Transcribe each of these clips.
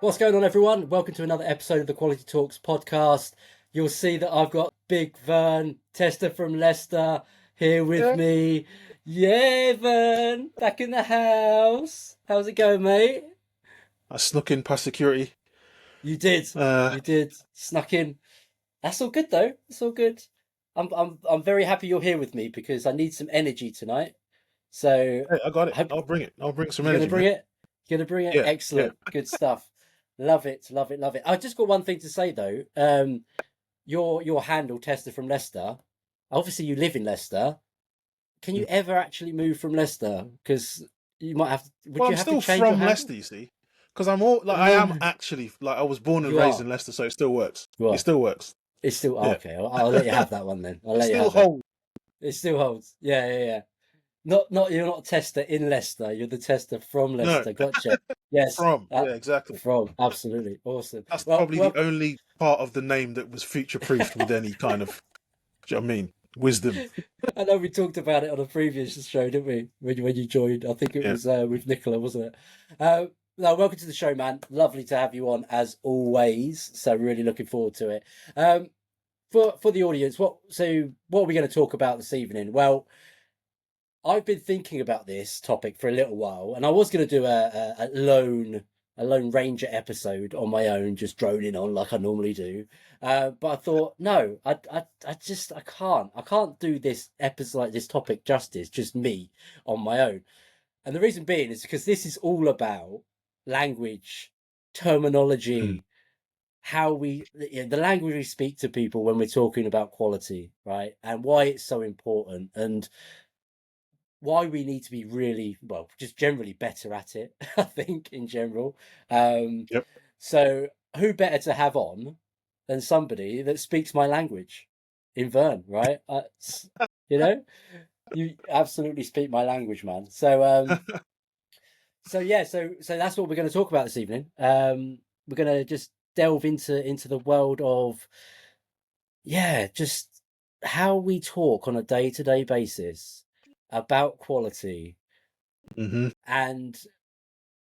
What's going on, everyone? Welcome to another episode of the Quality Talks podcast. You'll see that I've got Big Vern, tester from Leicester, here with Yeah. me. Yeah, Vern, back in the house. How's it going, mate? I snuck in past security. You did. Uh, You did. Snuck in. That's all good, though. It's all good. I'm very happy you're here with me because I need some energy tonight. So hey, I got I it. hope I'll bring it. I'll bring some you're gonna energy, bring mate. it. You're gonna bring it. Yeah, yeah. Excellent. Good stuff. Love it. Love it. Love it. I just got one thing to say though. Your handle tester from Leicester. Obviously, you live in Leicester. Can you Mm. ever actually move from Leicester? Because you might have to. Would Well, you I'm have to still change your from handle? Leicester, you see, because I'm all like I am Oh, actually like I was born and you raised are. in Leicester, so it still works. You It are. still works. It's still Yeah, okay. I'll let you have that one then. I'll it let you still have it. holds It still holds. Yeah, yeah, yeah. Not. You're not a tester in Leicester. You're the tester from no Leicester. Gotcha. Yes. from. Yeah, exactly. From. Absolutely awesome. That's Well, probably the well. only part of the name that was future proofed with any kind of, do you know what I mean, wisdom. I know we talked about it on a previous show, didn't we? When you joined, I think it Yeah. was with Nicola, wasn't it? No, welcome to the show, man. Lovely to have you on as always. So really looking forward to it. For the audience, what are we going to talk about this evening? Well, I've been thinking about this topic for a little while, and I was going to do a lone ranger episode on my own, just droning on like I normally do. But I thought, no, I can't do this episode like this topic justice, just me on my own. And the reason being is because this is all about language, Mm. terminology, how the language we speak to people when we're talking about quality, right? And why it's so important. And why we need to be really well, just generally better at it. I think in general. Um, Yep. so who better to have on than somebody that speaks my language in Vern, right? You know, you absolutely speak my language, man. So yeah, so that's what we're going to talk about this evening. We're going to just delve into the world of just how we talk on a day-to-day basis about quality. Hmm. And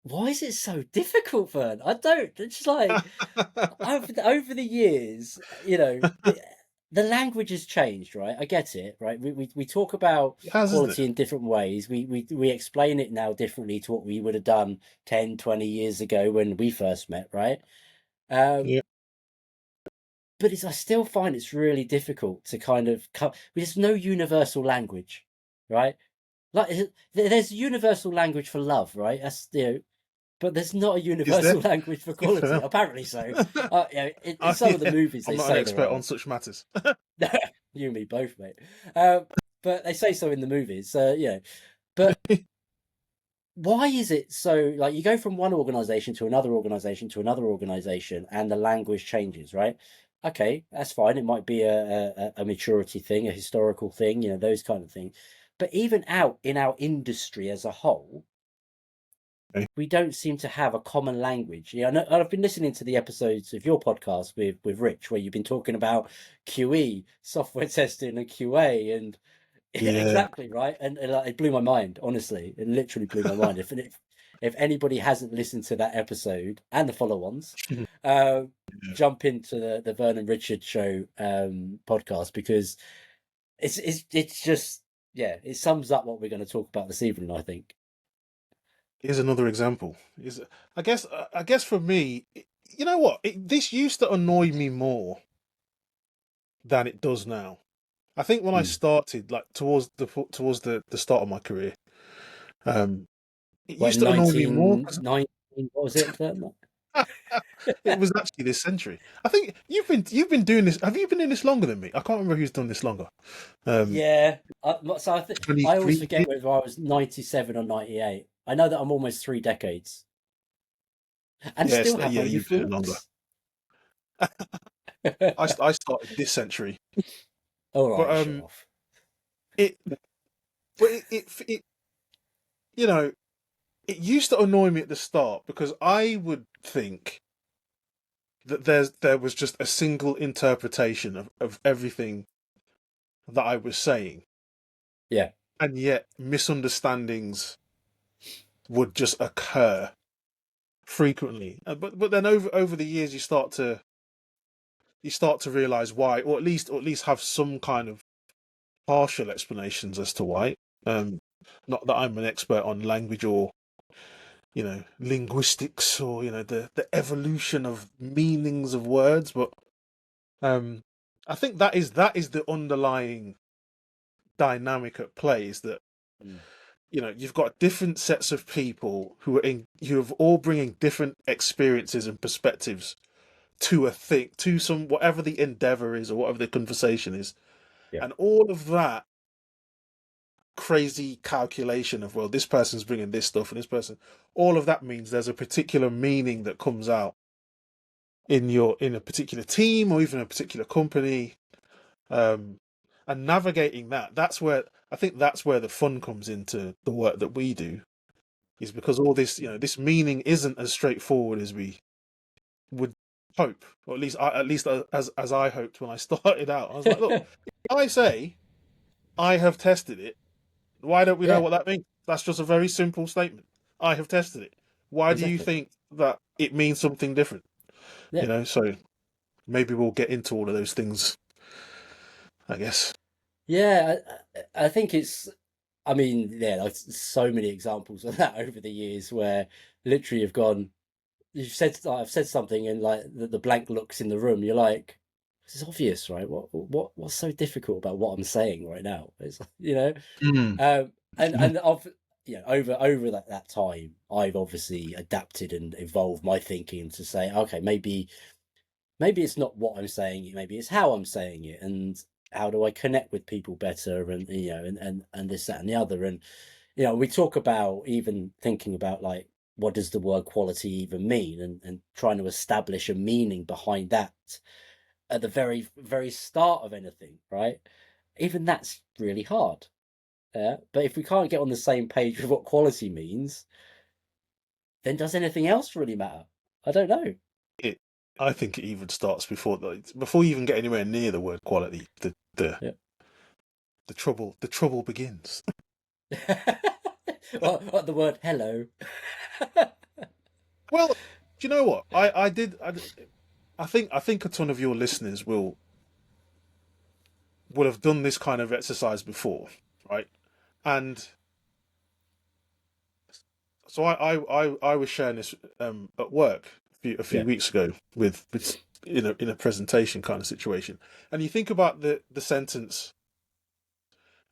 why is it so difficult, Vern? I don't. It's just like over the years, the language has changed, right? I get it, right? We talk about It has, isn't it? quality in different ways. We explain it now differently to what we would have done 10, 20 years ago when we first met, right? Um, Yeah. but I still find it's really difficult to kind of there's no universal language, right? Like there's universal language for love, right? But there's not a Is there? universal language for quality. Well, Apparently so. In oh, some of the yeah. movies I'm they not an say there expert are. on such matters. You and me both, mate. But they say so in the movies. But why is it so? Like you go from one organization to another organization to another organization, and the language changes, right? Okay, that's fine. It might be a maturity thing, a historical thing, those kind of things. But even out in our industry as a whole, Okay. we don't seem to have a common language. Yeah, I've been listening to the episodes of your podcast with Rich, where you've been talking about QE, software testing, and QA, and Yeah. exactly right. And like, it blew my mind. Honestly, it literally blew my mind. If anybody hasn't listened to that episode and the follow-ons, uh, Yeah. jump into the Vernon Richard show podcast because it's just it sums up what we're going to talk about this evening. I think. Here's another example. I guess for me, you know what? This used to annoy me more than it does now. I think when I Hmm. started, like towards the start of my career, um, it What used in to annoy me more because 1919? What was it? it was actually this century. I think you've been doing this. Have you been doing this longer than me? I can't remember who's done this longer. Um, Yeah. So I think I always 23 forget whether I was 97 or 98. I know that I'm almost 3 decades and Yes, still have yeah, my you've been doing it longer. euphorbs. I started this century, All but right, show off. it but it you know it used to annoy me at the start because I would think that there was just a single interpretation of everything that I was saying, Yeah. and yet misunderstandings would just occur frequently. But then over the years, you start to realize why, or at least have some kind of partial explanations as to why. Um, Not that I'm an expert on language or linguistics or the evolution of meanings of words, but um, I think that is the underlying dynamic at play. Is that Mm. you've got different sets of people who are all bringing different experiences and perspectives to a thing, to some whatever the endeavor is or whatever the conversation is, Yeah. and all of that crazy calculation of, well, this person's bringing this stuff and this person, all of that means there's a particular meaning that comes out in a particular team or even a particular company. um and navigating that's where I think that's where the fun comes into the work that we do, is because all this this meaning isn't as straightforward as we would hope, or at least as I hoped when I started out. I was like, look, if I say I have tested it, why don't we know Yeah, what that means? That's just a very simple statement. I have tested it. Why do you exactly. think that it means something different? Yeah. So maybe we'll get into all of those things, I guess. Yeah, I think it's, I mean, yeah, like so many examples of that over the years where literally you've gone, you've said, like, I've said something and like the blank looks in the room, you're like, this is obvious, right? What's so difficult about what I'm saying right now? It's like, Mm. and I've, over that time, I've obviously adapted and evolved my thinking to say, okay, maybe it's not what I'm saying, maybe it's how I'm saying it, and how do I connect with people better, and and this, that, and the other. And we talk about even thinking about like what does the word quality even mean, and trying to establish a meaning behind that at the very, very start of anything, right? Even that's really hard. Yeah. But if we can't get on the same page with what quality means, then does anything else really matter? I don't know. It, I think it even starts before you even get anywhere near the word quality. Yeah. The trouble begins. Or the word hello. Well, do you know what? I think a ton of your listeners will have done this kind of exercise before, right? And so I was sharing this at work a Yeah. few weeks ago with in a presentation kind of situation, and you think about the sentence,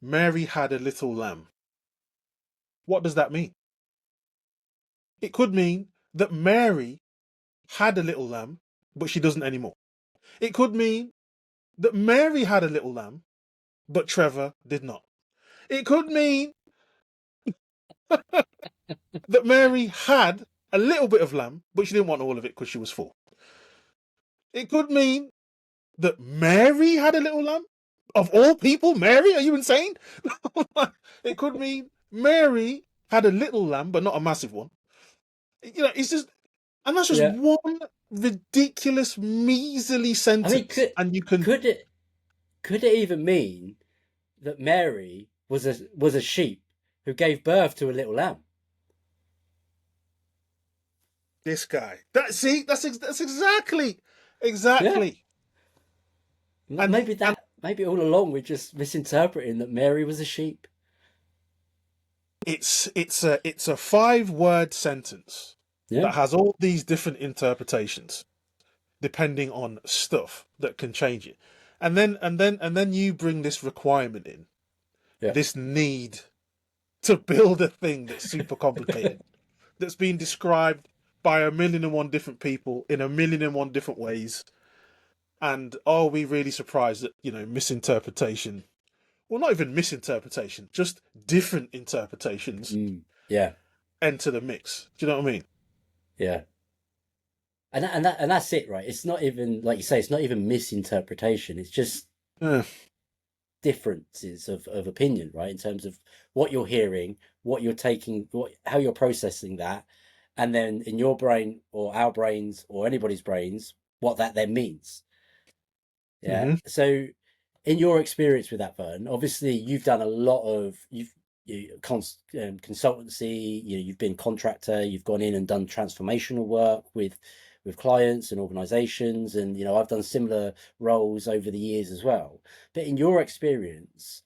"Mary had a little lamb." What does that mean? It could mean that Mary had a little lamb, but she doesn't anymore. It could mean that Mary had a little lamb, but Trevor did not. It could mean that Mary had a little bit of lamb, but she didn't want all of it because she was full. It could mean that Mary had a little lamb. Of all people, Mary? Are you insane? It could mean Mary had a little lamb, but not a massive one. It's just, and that's just Yeah. one ridiculous, measly I mean, sentence, could and you can. could it could it even mean that Mary was a sheep who gave birth to a little lamb? This guy. That's Yeah. exactly. And Maybe all along we're just misinterpreting that Mary was a sheep. it's a 5-word sentence Yeah. that has all these different interpretations depending on stuff that can change it. And then you bring this requirement in, Yeah. this need to build a thing that's super complicated, that's been described by a million and one different people in a million and one different ways. And are we really surprised that, misinterpretation, well, not even misinterpretation, just different interpretations Yeah. enter the mix? Do you know what I mean? Yeah. And that's it, right? It's not even, like you say, it's not even misinterpretation. It's just Yeah. differences of opinion, right? In terms of what you're hearing, what you're taking, how you're processing that, and then in your brain or our brains or anybody's brains, what that then means. Yeah. Mm-hmm. So, in your experience with that, Vern, obviously you've done a lot of you've consultancy, you've been contractor, you've gone in and done transformational work with clients and organizations, and I've done similar roles over the years as well. But in your experience,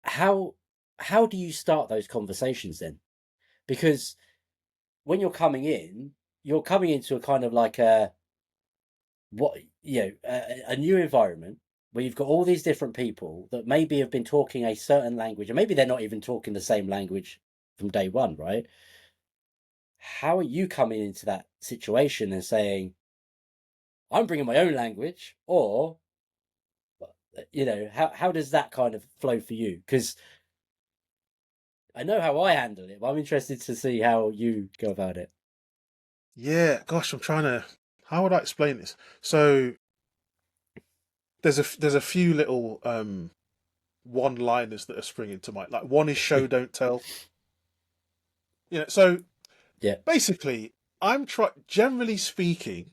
how how do you start those conversations then? Because when you're coming into a kind of like what a new environment where you've got all these different people that maybe have been talking a certain language, and maybe they're not even talking the same language from day one, right? How are you coming into that situation and saying, I'm bringing my own language, or how does that kind of flow for you? Because I know how I handle it, but I'm interested to see how you go about it. Yeah, gosh, I'm trying to. How would I explain this? So there's a few little one-liners that are springing to mind. Like one is show don't tell. So Yeah, basically, Generally speaking,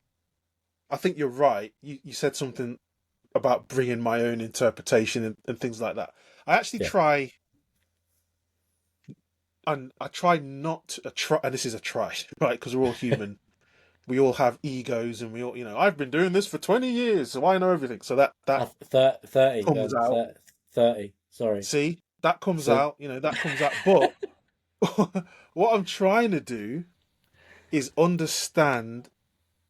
I think you're right. You said something about bringing my own interpretation and things like that. I actually yeah, try, and I try not to try, and this is a try, right? Because we're all human. We all have egos, and we all, I've been doing this for 20 years, so I know everything. So that 30, comes out. 30, sorry. See, that comes So, out. That comes out. But what I'm trying to do is understand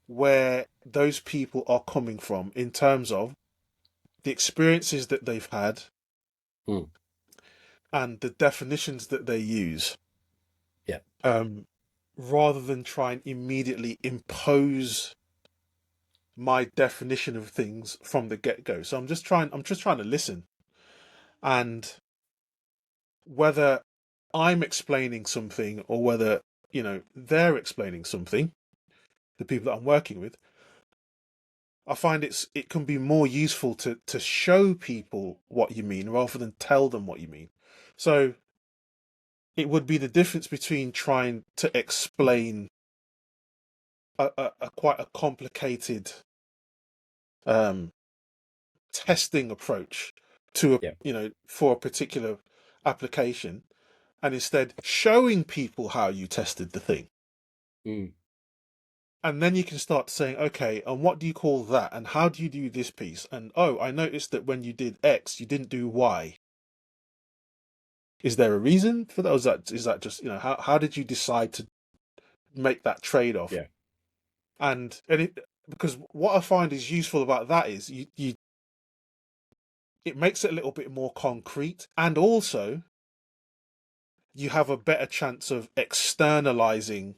where those people are coming from in terms of the experiences that they've had mm, and the definitions that they use, yeah, um, rather than try and immediately impose my definition of things from the get-go. So I'm just trying to listen, and whether I'm explaining something or whether, they're explaining something, the people that I'm working with, I find it can be more useful to show people what you mean rather than tell them what you mean. So it would be the difference between trying to explain a quite a complicated um, testing approach to yeah, for a particular application, and instead showing people how you tested the thing. mm, And then you can start saying, okay, and what do you call that? And how do you do this piece? And oh, I noticed that when you did X, you didn't do Y. Is there a reason for that? Or is that just, how did you decide to make that trade-off? yeah, Because what I find is useful about that is it makes it a little bit more concrete, and also you have a better chance of externalizing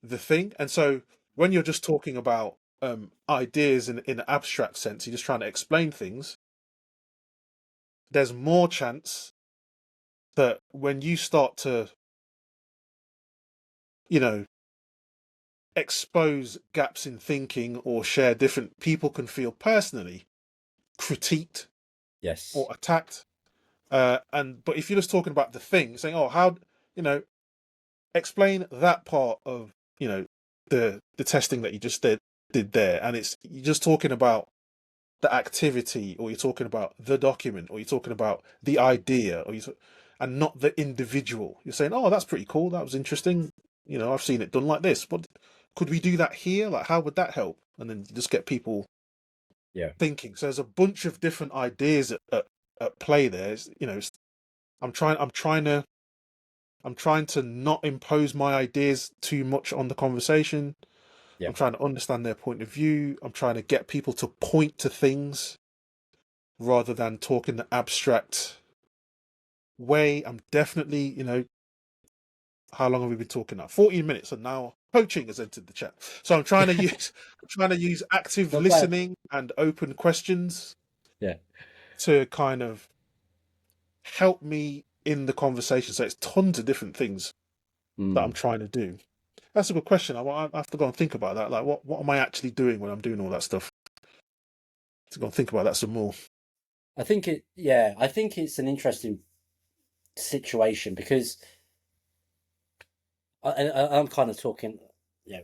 the thing. And so when you're just talking about ideas in an abstract sense, you're just trying to explain things, there's more chance that when you start to, you know, expose gaps in thinking or share different, people can feel personally critiqued or yes, attacked. But if you're just talking about the thing, saying, "Oh, how," you know, explain that part of, the testing that you just did there, and you're just talking about the activity, or you're talking about the document, or you're talking about the idea, and not the individual. You're saying, "Oh, that's pretty cool. That was interesting. I've seen it done like this. But could we do that here? Like, how would that help?" And then you just get people yeah, thinking. So there's a bunch of different ideas at play there. I'm trying. I'm trying to not impose my ideas too much on the conversation. yeah, I'm trying to understand their point of view. I'm trying to get people to point to things rather than talk in the abstract way. I'm definitely, how long have we been talking now? 14 minutes, and now coaching has entered the chat. So I'm trying to use active not bad. listening and open questions Yeah, to kind of help me in the conversation. So it's tons of different things that I'm mm. trying to do. That's a good question. I have to go and think about that. Like, what am I actually doing when I'm doing all that stuff? To go and think about that some more. I think it's an interesting situation because I'm kind of talking,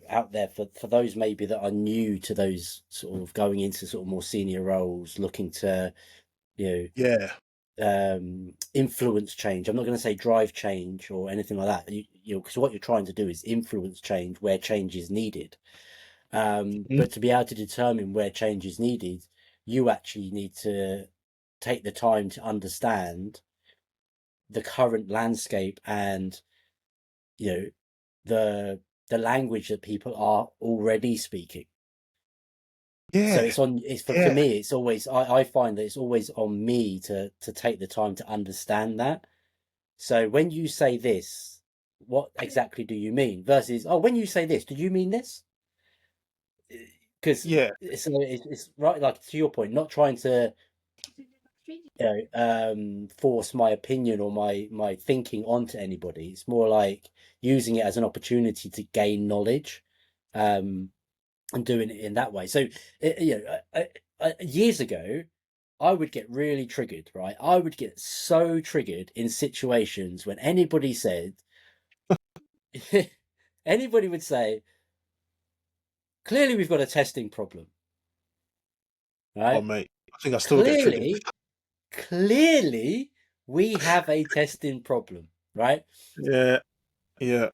out there for those maybe that are new to those sort of going into sort of more senior roles, looking to, you know, Yeah, influence change. I'm not going to say drive change or anything like that. You know, because what you're trying to do is influence change where change is needed. Mhm. But to be able to determine where change is needed, you actually need to take the time to understand the current landscape and, you know, the the language that people are already speaking. So Yeah, it's for yeah, me, it's always, I find that it's always on me to take the time to understand that. So when you say this, what exactly do you mean? Versus, oh, when you say this, do you mean this? Because yeah, it's right, like to your point, not trying to, force my opinion or my thinking onto anybody. It's more like using it as an opportunity to gain knowledge, um, and doing it in that way. So, years ago, I would get really triggered, right? I would get so triggered in situations when anybody said, anybody would say, clearly we've got a testing problem, oh right? mate, I think I still get triggered. Clearly, clearly we have a testing problem, right? Yeah, yeah,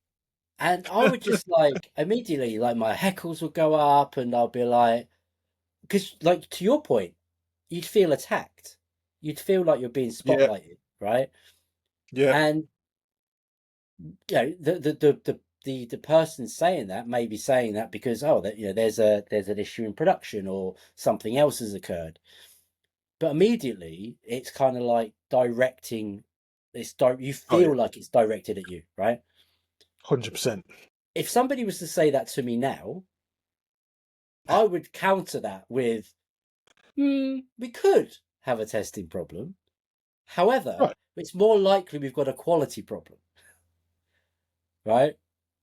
And I would just like immediately, like my heckles would go up, and I'll be like, because, like, to your point, you'd feel attacked. You'd feel like you're being yeah, spotlighted, right? yeah, And the person saying that may be saying that because, oh, that, there's an issue in production or something else has occurred. But immediately it's kind of like directing. You oh yeah, feel like it's directed at you, right? 100%. If somebody was to say that to me now, I would counter that with, we could have a testing problem. However, Right. it's more likely we've got a quality problem, right?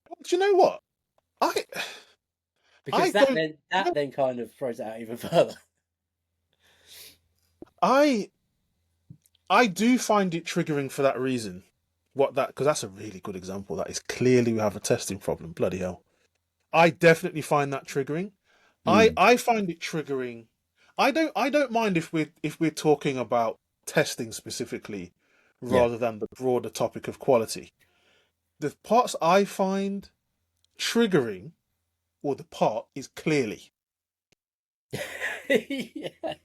Well, do you know what? I Because I that don't. then You that know, then kind of throws it out even further. I I do find it triggering for that reason. What that because that's a really good example. That is clearly we have a testing problem. Bloody hell. I definitely find that triggering. Mm, I find it triggering. I don't mind if we're talking about testing specifically yeah. rather than the broader topic of quality. The parts I find triggering or the part is clearly. Yeah.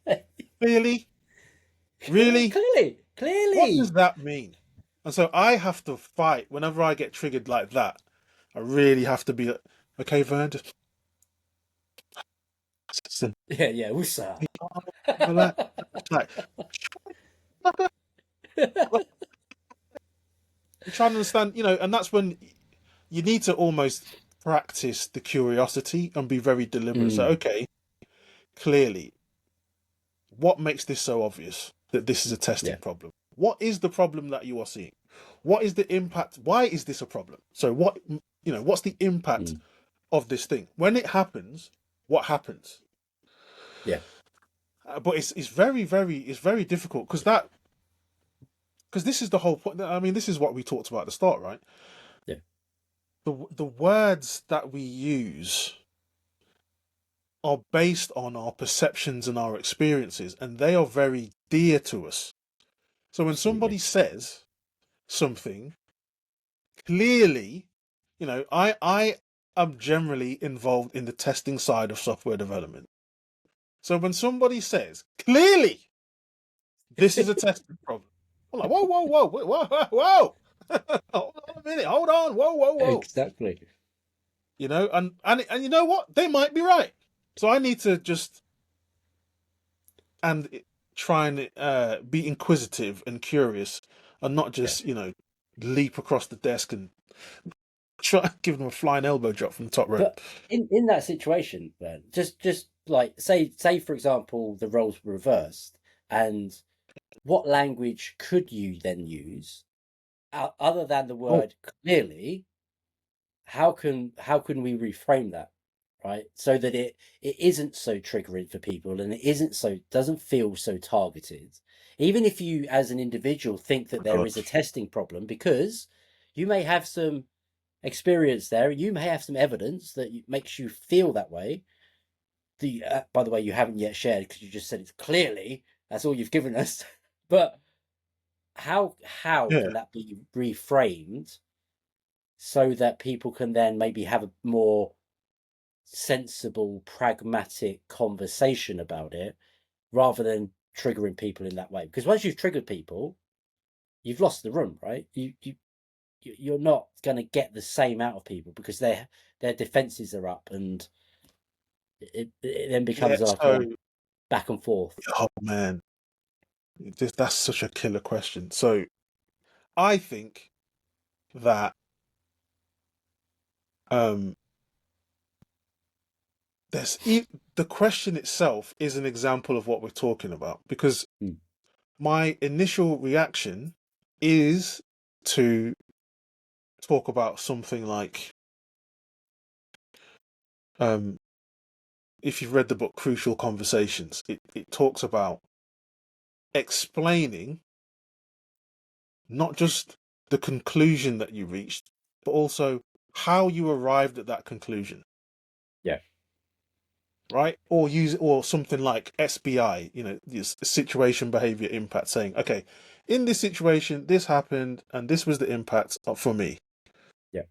Clearly? Really? Clearly, What does clearly. that mean? And so I have to fight whenever I get triggered like that. I really have to be like, okay, Vern, just listen, Yeah, yeah, USA. be calm, relax. Like, I'm trying to understand, and that's when you need to almost practice the curiosity and be very deliberate. So, Mm, okay, clearly, what makes this so obvious that this is a testing yeah. problem? What is the problem that you are seeing? What is the impact? Why is this a problem? So, what's the impact Mm, of this thing? When it happens, what happens? yeah. But it's very difficult because this is the whole point. I mean, this is what we talked about at the start, right? Yeah. The words that we use are based on our perceptions and our experiences, and they are very dear to us. So when Absolutely. somebody says something, clearly, I am generally involved in the testing side of software development. So when somebody says, clearly, this is a testing problem, I'm like, whoa, whoa, whoa, whoa, whoa, whoa. Hold on a minute, hold on, whoa, whoa, whoa. Exactly. And you know what? They might be right. So I need to just and try and be inquisitive and curious, and not Yeah. just leap across the desk and try give them a flying elbow drop from the top rope. But in that situation, then just like say for example, the roles were reversed, and what language could you then use other than the Oh, word clearly? How can we reframe that, right? So that it isn't so triggering for people, and it isn't so doesn't feel so targeted. Even if you as an individual think that my there God. is a testing problem, because you may have some experience there, you may have some evidence that makes you feel that way. By the way, you haven't yet shared because you just said it's clearly, that's all you've given us. But how Yeah. can that be reframed so that people can then maybe have a more sensible, pragmatic conversation about it rather than triggering people in that way? Because once you've triggered people, you've lost the room, right? You're not going to get the same out of people because their defenses are up, and it then Yeah. becomes like So, a back and forth. oh man, that's such a killer question. So, I think that um, there's the question itself is an example of what we're talking about, because Mm. my initial reaction is to talk about something like, um, if you've read the book Crucial Conversations, it talks about explaining not just the conclusion that you reached, but also how you arrived at that conclusion. Yeah, Right? Or something like SBI, this situation behavior impact, saying, okay, in this situation, this happened, and this was the impact for me. yeah,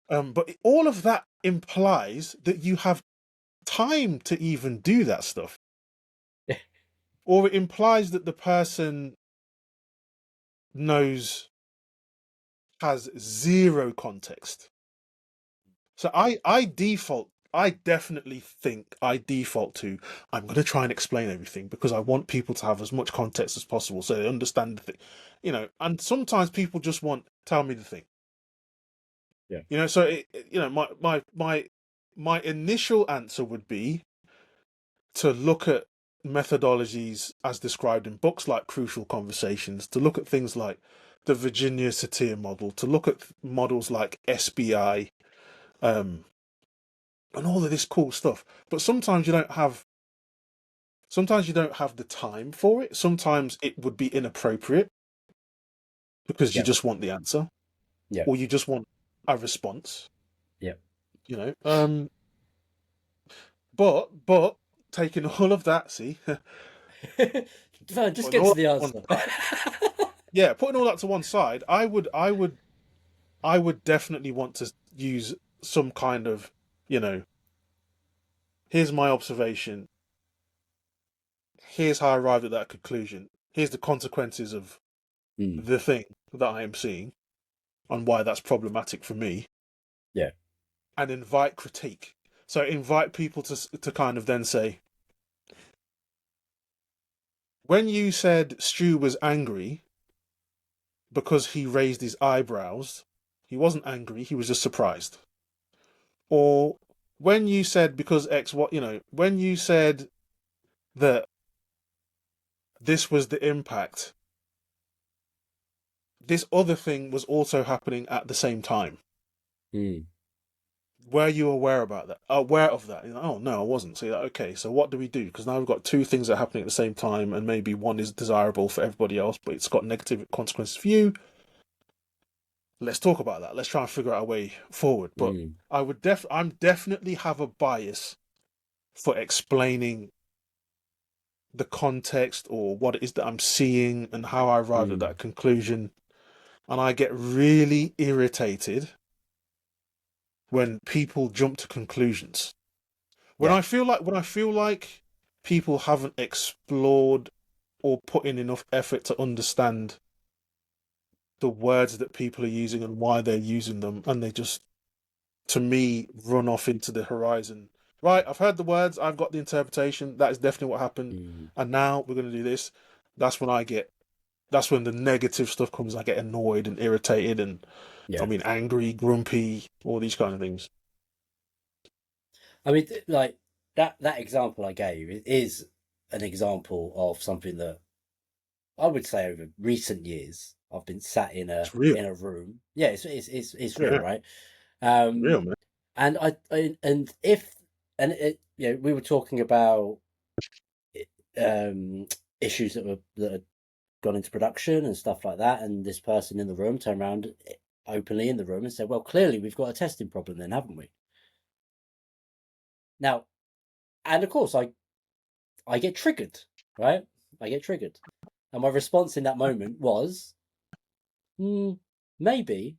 But all of that implies that you have time to even do that stuff, or it implies that the person knows has zero context. So I definitely think I default to, I'm going to try and explain everything because I want people to have as much context as possible so they understand the thing, and sometimes people just want, tell me the thing, yeah, so my initial answer would be to look at methodologies as described in books like Crucial Conversations, to look at things like the Virginia Satir model, to look at models like SBI, um, and all of this cool stuff. But sometimes you don't have the time for it. Sometimes it would be inappropriate because you yeah, just want the answer, yeah, or you just want a response, yeah. you know. But taking all of that, see, Just putting get all to that the to one answer. side, yeah, putting all that to one side, I would definitely want to use some kind of, you know, here's my observation, here's how I arrived at that conclusion, here's the consequences of Mm, the thing that I am seeing, and why that's problematic for me, yeah. and invite critique. So invite people to kind of then say, when you said Stu was angry because he raised his eyebrows, he wasn't angry, he was just surprised. Or when you said because X, when you said that this was the impact, this other thing was also happening at the same time. Mm, Were you aware of that? Oh no, I wasn't. So okay, so what do we do? Because now we've got two things that are happening at the same time, and maybe one is desirable for everybody else, but it's got negative consequences for you. Let's talk about that. Let's try and figure out a way forward. But mm, I'm definitely have a bias for explaining the context or what it is that I'm seeing and how I arrived at mm. that conclusion. And I get really irritated when people jump to conclusions. Yeah. When I feel like people haven't explored or put in enough effort to understand the words that people are using and why they're using them, and they just, to me, run off into the horizon. Right, I've heard the words, I've got the interpretation, that is definitely what happened, Mm, and now we're going to do this. That's when that's when the negative stuff comes. I get annoyed and irritated and, I yeah. mean, angry, grumpy, all these kind of things. I mean, like that example I gave is an example of something that I would say over recent years I've been sat It's real. in a room. Yeah, it's real, Yeah, right? real, Um, man. and and if and we were talking about um issues that had gone into production and stuff like that, and this person in the room turned around openly in the room and said, "Well, clearly we've got a testing problem, then, haven't we?" Now, and of course, I get triggered, right? I get triggered, and my response in that moment was, Maybe,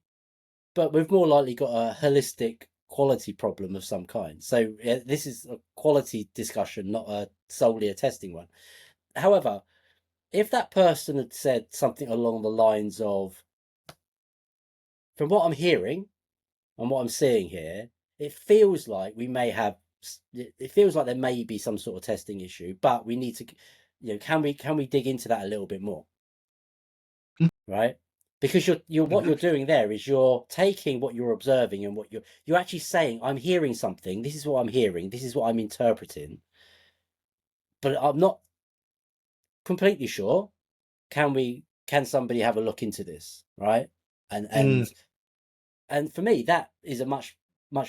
but we've more likely got a holistic quality problem of some kind. So this is a quality discussion, not solely a testing one. However, if that person had said something along the lines of, from what I'm hearing and what I'm seeing here, it feels like we may have, it feels like there may be some sort of testing issue, but we need to, can we dig into that a little bit more? Right? Because you're what you're doing there is you're taking what you're observing and what you're actually saying, I'm hearing something, this is what I'm hearing, this is what I'm interpreting, but I'm not completely sure. Can somebody have a look into this, right? And Mm. and and for me, that is a much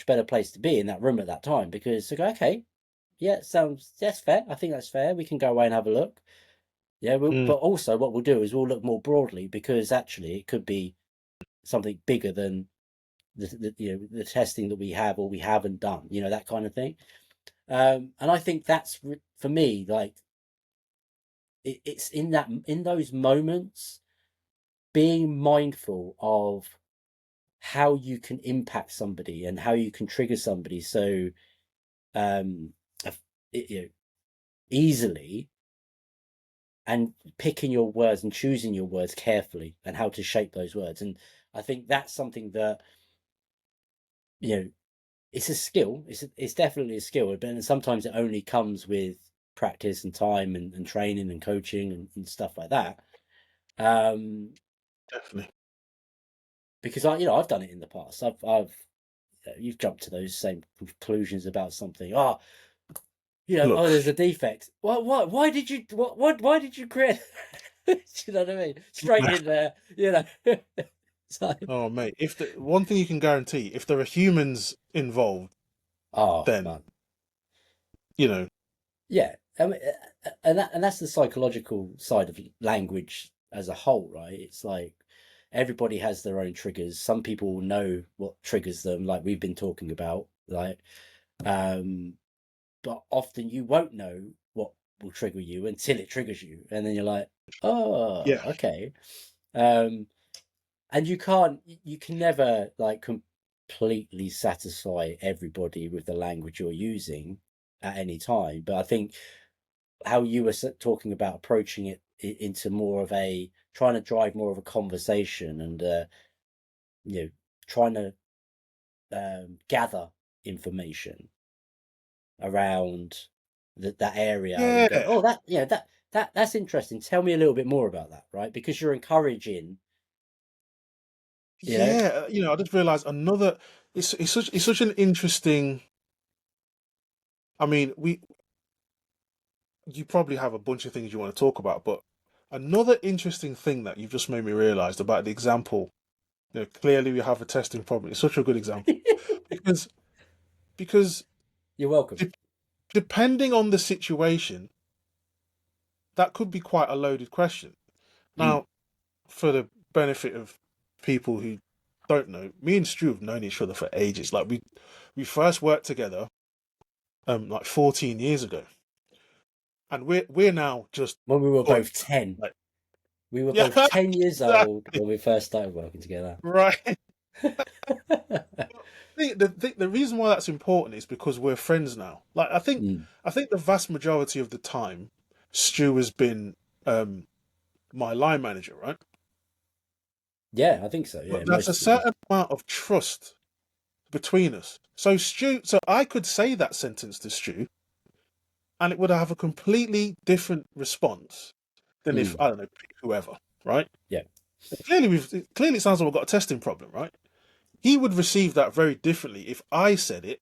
better place to be in that room at that time, because to go, okay, yeah, that's fair. I think that's fair. We can go away and have a look. Yeah, but also what we'll do is we'll look more broadly, because actually it could be something bigger than the testing that we have or we haven't done. That kind of thing. And I think that's for me, like it's in those moments, being mindful of how you can impact somebody and how you can trigger somebody so um easily, and picking your words and choosing your words carefully and how to shape those words. And I think that's something that it's a skill. It's definitely a skill, but sometimes it only comes with practice and time and training and coaching and stuff like that. Definitely. Because I've done it in the past. I've you've jumped to those same conclusions about something. Look, There's a defect. What? Why did you? Why did you create? Do you know what I mean? Straight in there. It's like, oh mate, if the one thing you can guarantee, if there are humans involved, oh then man, you know, yeah. I mean, and that's the psychological side of language as a whole, right? It's like everybody has their own triggers. Some people will know what triggers them, like we've been talking about, like, but often you won't know what will trigger you until it triggers you, and then you're like, oh, yeah, okay. And you can never like completely satisfy everybody with the language you're using at any time. But I think how you were talking about approaching it into more of a trying to drive more of a conversation, and you know trying to gather information around that area and go, yeah, oh, that's interesting, tell me a little bit more about that, right? Because you're encouraging, you know yeah. I just realised another. It's such an interesting. I mean, you probably have a bunch of things you want to talk about, but another interesting thing that you've just made me realise about the example. Clearly we have a testing problem. It's such a good example because because you're welcome. de- depending on the situation, that could be quite a loaded question. Mm. Now, for the benefit of people who don't know, me and Stu have known each other for ages. Like we first worked together like 14 years ago. And we're now just When we were good. both 10. Like, We were yeah, both 10 years old exactly. when we first started working together. Right. The reason why that's important is because we're friends now. Like Mm. I think the vast majority of the time, Stu has been um, my line manager, right? Yeah, I think so. Yeah, But there's a most, yeah. certain amount of trust between us. So I could say that sentence to Stu, and it would have a completely different response than if Mm. I don't know pick whoever, right? Yeah. Clearly it sounds like we've got a testing problem, right? He would receive that very differently if I said it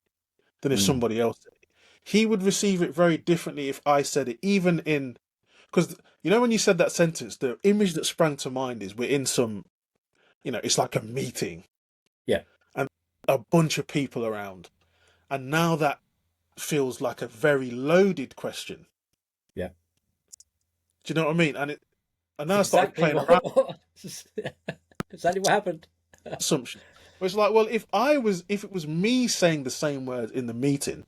than if Mm. somebody else said it. He would receive it very differently if I said it, even in because when you said that sentence, the image that sprang to mind is we're in some, it's like a meeting Yeah. and a bunch of people around, and now that feels like a very loaded question. Yeah. Do you know what I mean? And It's now I started exactly playing around exactly what happened. with assumption. But it's like, well, if it was me saying the same words in the meeting,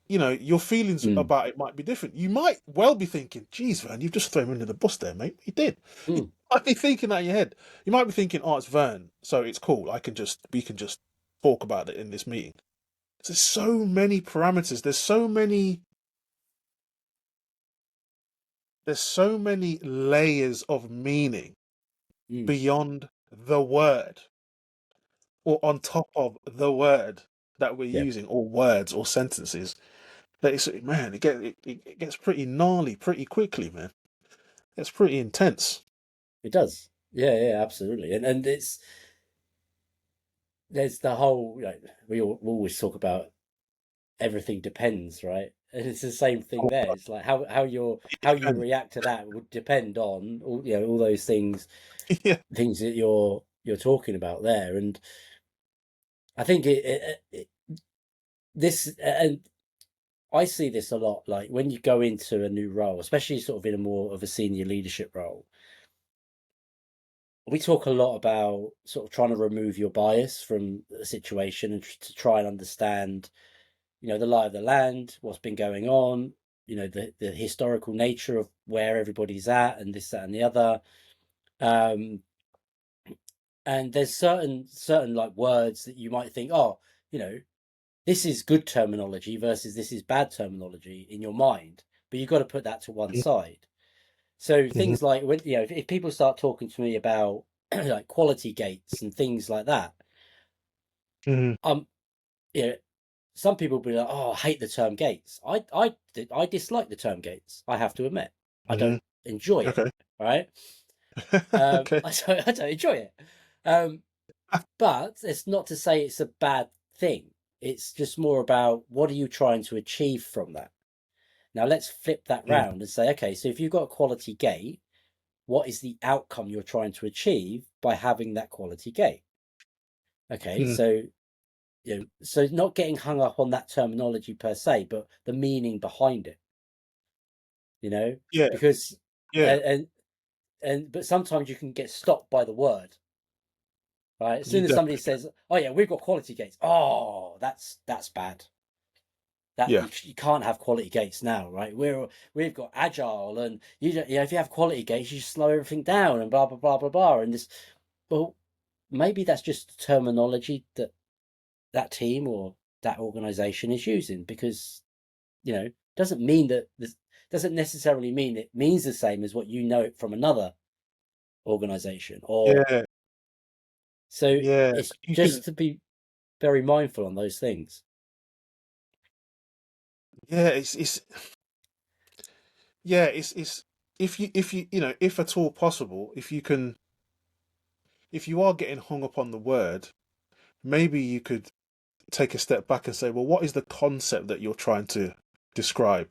your feelings Mm. about it might be different. You might well be thinking, geez, man, you've just thrown me under the bus there, mate. You did. Mm. might be thinking that in your head. You might be thinking, "Oh, it's Vern, so it's cool. We can just talk about it in this meeting." There's so many parameters. There's so many layers of meaning Mm, beyond the word or on top of the word that we're yeah, using, or words or sentences. That it's, man, it gets pretty gnarly pretty quickly, man. It's pretty intense. it does. Yeah, yeah, absolutely. And there's the whole, we always talk about everything depends, right? And it's the same thing there. It's like how you And react to that would depend on all those yeah, things that you're talking about there. And I think this and I see this a lot, like when you go into a new role, especially sort of in a more of a senior leadership role. We talk a lot about sort of trying to remove your bias from a situation and to try and understand, the lie of the land, what's been going on, the historical nature of where everybody's at, and this, that, and the other. Um, and there's certain like words that you might think, oh, you know, this is good terminology versus this is bad terminology in your mind, but you've got to put that to one side. So hmm things like when if people start talking to me about like quality gates and things like that, hmm um, you know, some people will be like, "Oh, I hate the term gates." I dislike the term gates. I have to admit, I hmm don't enjoy it. okay, Right? okay, I don't enjoy it. Um, but it's not to say it's a bad thing. It's just more about what are you trying to achieve from that. Now let's flip that mm, round and say, okay, so if you've got a quality gate, what is the outcome you're trying to achieve by having that quality gate? Okay, mm, so so not getting hung up on that terminology per se, but the meaning behind it, yeah, because yeah, and but sometimes you can get stopped by the word, right? As you soon as somebody definitely can. says, "Oh yeah, we've got quality gates," oh, that's bad. That Yeah, you can't have quality gates now, right? We've got agile, and if you have quality gates, you slow everything down, and blah blah blah blah blah, and this. Well, maybe that's just terminology that that team or that organization is using, because doesn't mean that this doesn't necessarily mean it means the same as what you know it from another organization. Or yeah, so yeah. it's You can, just to be very mindful on those things. yeah. It's if you if at all possible, if you are getting hung up on the word, maybe you could take a step back and say, well, what is the concept that you're trying to describe?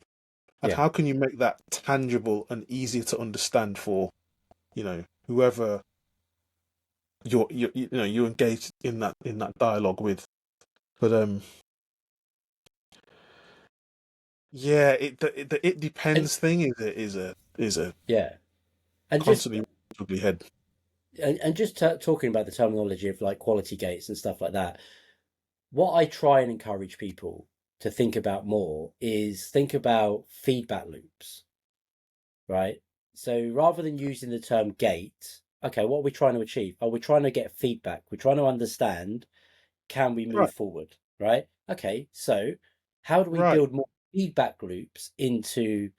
And Yeah, how can you make that tangible and easier to understand for, whoever you engage in that dialogue with? But yeah, it and depends thing is a yeah, and just constantly ugly head. and just talking about the terminology of like quality gates and stuff like that. What I try and encourage people to think about more is think about feedback loops, right? So rather than using the term gate, okay, what are we trying to achieve? Are we trying to get feedback? We're trying to understand, can we move Right, forward, right? Okay, so how do we right. build more feedback loops into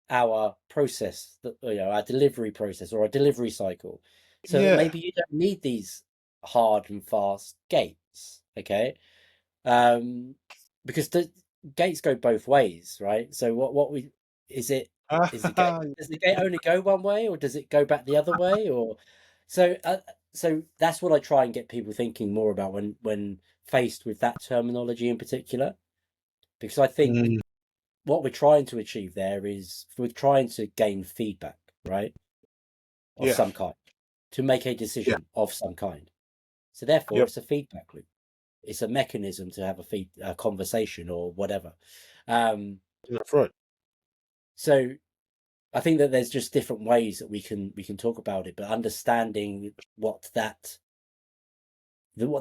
our process, our delivery process or our delivery cycle, so that Yeah. maybe you don't need these hard and fast gates, okay? um, because the gates go both ways, right? So what we is it is the gate does the gate only go one way, or does it go back the other way? Or so so that's what I try and get people thinking more about when faced with that terminology in particular, because I think Mm, what we're trying to achieve there is we're trying to gain feedback, right, of yeah, some kind, to make a yeah, decision of some kind. So therefore, yep. it's a feedback loop. It's a mechanism to have a conversation or whatever. Um, That's right. so I think that there's just different ways that we can talk about it, but understanding what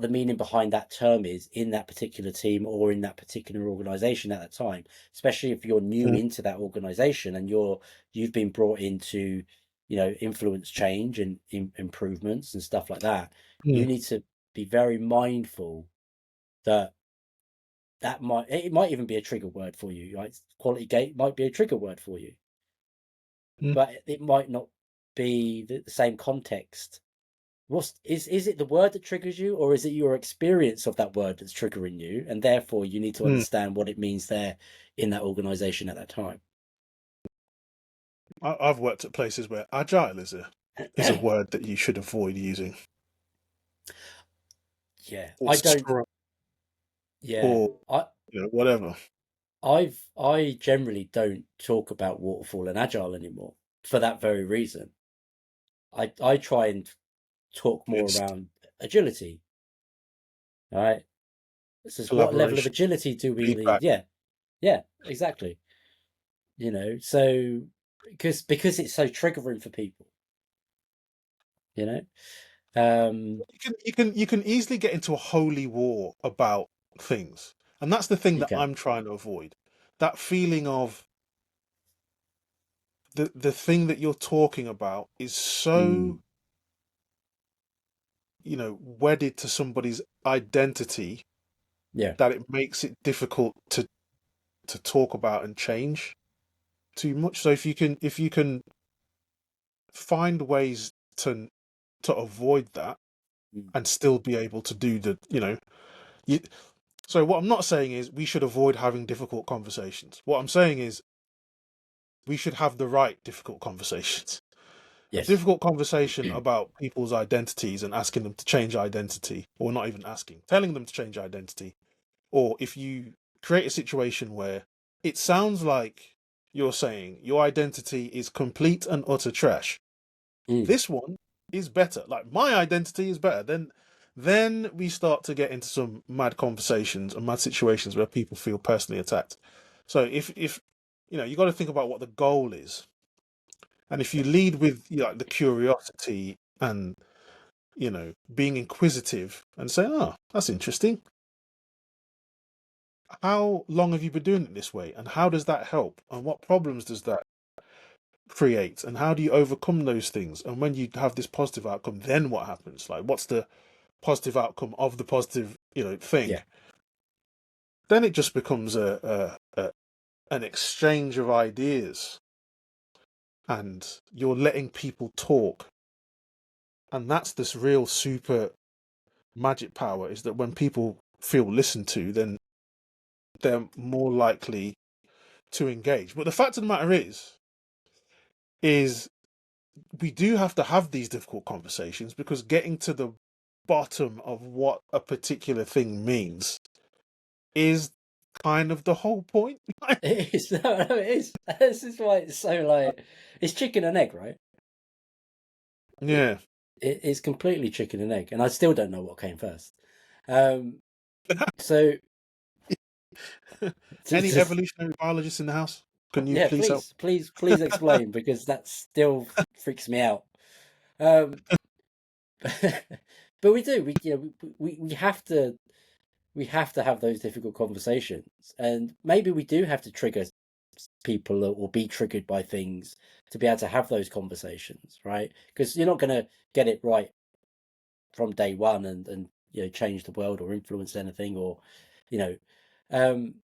the meaning behind that term is in that particular team or in that particular organization at that time, especially if you're new Mm, into that organization and you've been brought in to influence change and improvements and stuff like that, you Mm. need to be very mindful that it might even be a trigger word for you. Right? Quality gate might be a trigger word for you, Mm. but it might not be the same context. Is it the word that triggers you, or is it your experience of that word that's triggering you, and therefore you need to Mm. understand what it means there in that organization at that time? I've worked at places where agile is a word that you should avoid using, Yeah, or I don't. scrum, Yeah, or I whatever. I generally don't talk about waterfall and agile anymore for that very reason. I try and talk more It's around agility. All right. This is what level of collaboration, agility do we need? feedback. Yeah, yeah, exactly. So because it's so triggering for people, you know. Um, You can easily get into a holy war about things, and that's the thing you that can. I'm trying to avoid. That feeling of the thing that you're talking about is so Mm, wedded to somebody's identity yeah. that it makes it difficult to talk about and change too much. So if you can find ways to avoid that Mm, and still be able to do you, so what I'm not saying is we should avoid having difficult conversations. What I'm saying is we should have the right difficult conversations. A yes. difficult conversation about people's identities and asking them to change identity, or not even asking, telling them to change identity. Or if you create a situation where it sounds like you're saying your identity is complete and utter trash, Mm, this one is better. Like my identity is better. Then we start to get into some mad conversations and mad situations where people feel personally attacked. So if you got to think about what the goal is, and if you lead with like the curiosity and being inquisitive and say, "Oh, that's interesting. How long have you been doing it this way, and how does that help, and what problems does that create, and how do you overcome those things? And when you have this positive outcome, then what happens? Like, what's the positive outcome of the positive, thing?" yeah. Then it just becomes an exchange of ideas, and you're letting people talk, and that's this real super magic power, is that when people feel listened to, then they're more likely to engage. But the fact of the matter is we do have to have these difficult conversations, because getting to the bottom of what a particular thing means is kind of the whole point. It is. No, it is. This is why it's so like it's chicken and egg, right? It, Yeah. it's completely chicken and egg, and I still don't know what came first. Um, so Any just evolutionary biologists in the house? Can you yeah, please help? please explain because that still freaks me out. Um, but we do. We have to have those difficult conversations, and maybe we do have to trigger people or be triggered by things to be able to have those conversations, right? Because you're not going to get it right from day one and change the world or influence anything or you know um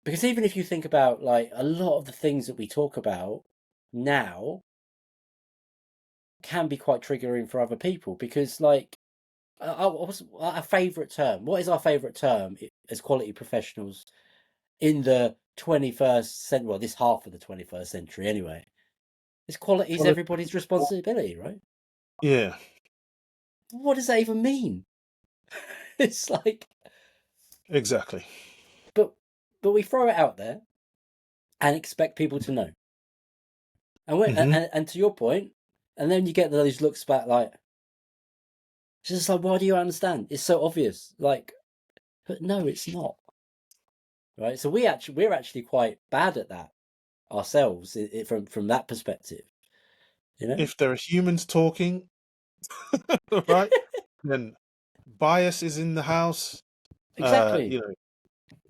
because even if you think about like a lot of the things that we talk about now can be quite triggering for other people because like what's our favorite term, what is our favorite term as quality professionals in the 21st century, well, this half of the 21st century anyway? This quality is Well, everybody's responsibility, right? yeah, What does that even mean? It's like, exactly. but we throw it out there and expect people to know. And Hmm. and to your point, and then you get those looks back like, it's just like, why do you understand? It's so obvious. Like, but no, it's not. Right. So we're actually quite bad at that ourselves from that perspective. You know? If there are humans talking, right, then bias is in the house. Uh, Exactly. you know,